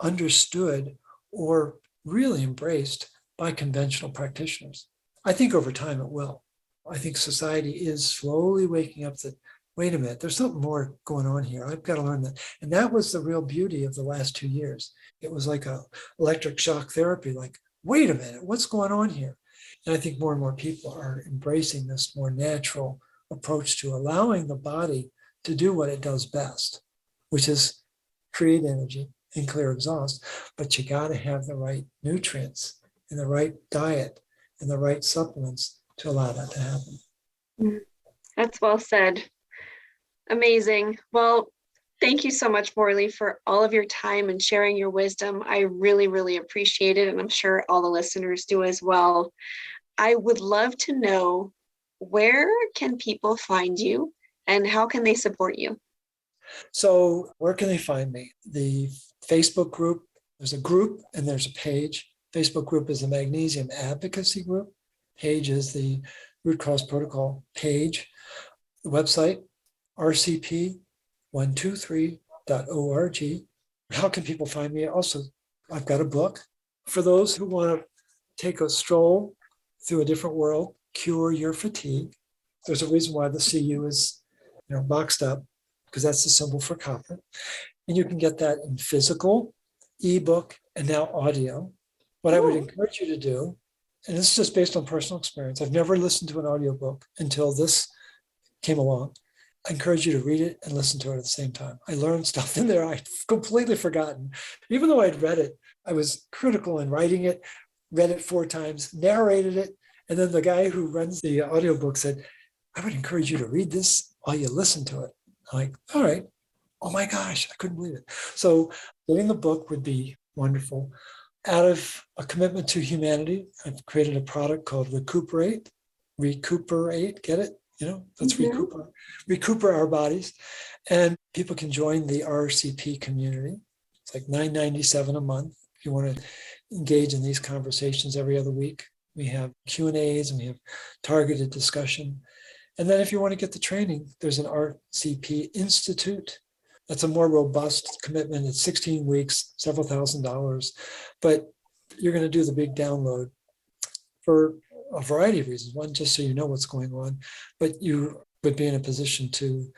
understood or really embraced by conventional practitioners. I think over time it will. I think society is slowly waking up that, wait a minute, there's something more going on here. I've got to learn that. And that was the real beauty of the last 2 years. It was like a electric shock therapy, like, wait a minute, what's going on here? And I think more and more people are embracing this more natural approach to allowing the body to do what it does best, which is create energy and clear exhaust. But you got to have the right nutrients and the right diet and the right supplements to allow that to happen. That's well said. Amazing. Well, thank you so much, Morley, for all of your time and sharing your wisdom. I really, really appreciate it. And I'm sure all the listeners do as well. I would love to know, where can people find you and how can they support you? So where can they find me? The Facebook group, there's a group and there's a page. Facebook group is the Magnesium Advocacy Group. Page is the Root Cause Protocol page. The website, rcp123.org. How can people find me? Also, I've got a book for those who want to take a stroll through a different world, Cure Your Fatigue. There's a reason why the CU is, boxed up, because that's the symbol for copper. And you can get that in physical, ebook, and now audio. What I would encourage you to do, and this is just based on personal experience, I've never listened to an audiobook until this came along. I encourage you to read it and listen to it at the same time. I learned stuff in there I'd completely forgotten. Even though I'd read it, I was critical in writing it, read it 4 times, narrated it. And then the guy who runs the audiobook said, I would encourage you to read this while you listen to it. I'm like, all right. Oh my gosh, I couldn't believe it. So getting the book would be wonderful. Out of a commitment to humanity, I've created a product called Recuperate. Recuperate, get it? Let's recuperate our bodies. And people can join the RCP community. It's like $9.97 a month if you want to engage in these conversations every other week. We have Q&As and we have targeted discussion. And then if you want to get the training, there's an RCP Institute. That's a more robust commitment. It's 16 weeks, several $1,000s, but you're going to do the big download for a variety of reasons. One, just so you know what's going on, but you would be in a position to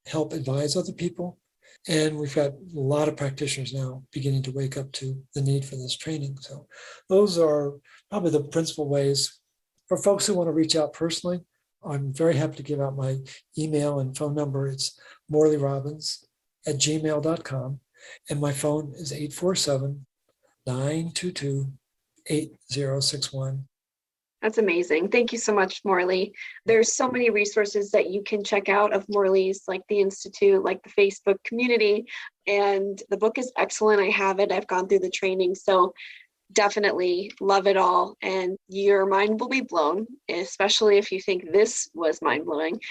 help advise other people. And we've got a lot of practitioners now beginning to wake up to the need for this training. So those are probably the principal ways. For folks who want to reach out personally, I'm very happy to give out my email and phone number. It's morleyrobbins@gmail.com. And my phone is 847-922-8061. That's amazing. Thank you so much, Morley. There's so many resources that you can check out of Morley's, like the Institute, like the Facebook community. And the book is excellent. I have it. I've gone through the training. So definitely love it all. And your mind will be blown, especially if you think this was mind blowing.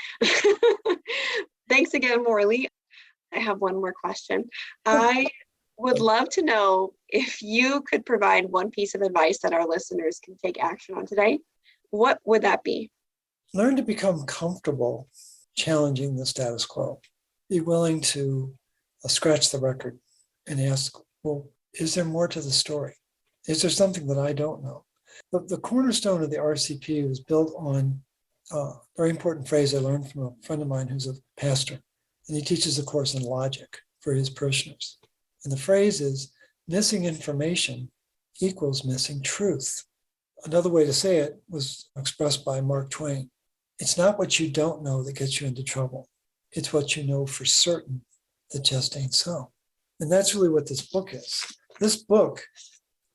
Thanks again, Morley. I have one more question. I would love to know if you could provide one piece of advice that our listeners can take action on today. What would that be? Learn to become comfortable challenging the status quo. Be willing to scratch the record and ask, well, is there more to the story? Is there something that I don't know? The cornerstone of the RCP was built on a very important phrase I learned from a friend of mine who's a pastor, and he teaches a course in logic for his parishioners. And the phrase is, missing information equals missing truth. Another way to say it was expressed by Mark Twain. It's not what you don't know that gets you into trouble. It's what you know for certain that just ain't so. And that's really what this book is. This book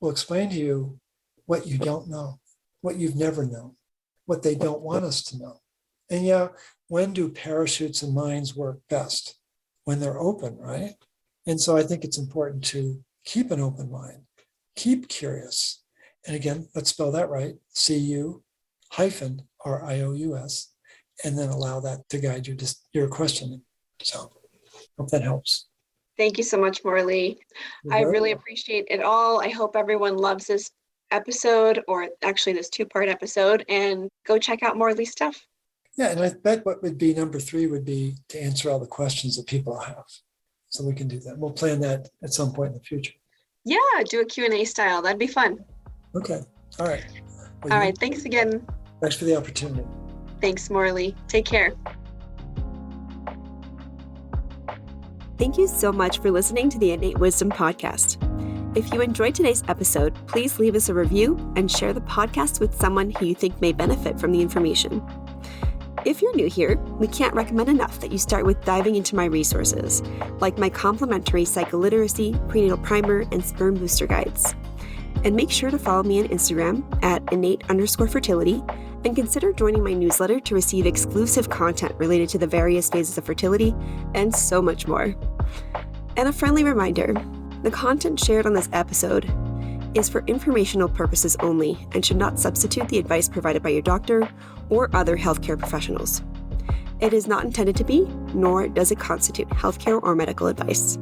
will explain to you what you don't know, what you've never known, what they don't want us to know. And yeah, when do parachutes and minds work best? When they're open, right? And so I think it's important to keep an open mind, keep curious. And again, let's spell that right, CU-RIOUS, and then allow that to guide your questioning. So hope that helps. Thank you so much, Morley. I really appreciate it all. I hope everyone loves this episode, or actually this 2-part episode, and go check out Morley's stuff. Yeah, and I bet what would be number 3 would be to answer all the questions that people have. So we can do that. We'll plan that at some point in the future. Yeah, do a Q&A style. That'd be fun. Okay. All right. Well, All right. Thanks again. Thanks for the opportunity. Thanks, Morley. Take care. Thank you so much for listening to the Innate Wisdom podcast. If you enjoyed today's episode, please leave us a review and share the podcast with someone who you think may benefit from the information. If you're new here, we can't recommend enough that you start with diving into my resources, like my complimentary psycholiteracy, prenatal primer, and sperm booster guides. And make sure to follow me on Instagram at innate_fertility, and consider joining my newsletter to receive exclusive content related to the various phases of fertility and so much more. And a friendly reminder, the content shared on this episode is for informational purposes only and should not substitute the advice provided by your doctor or other healthcare professionals. It is not intended to be, nor does it constitute healthcare or medical advice.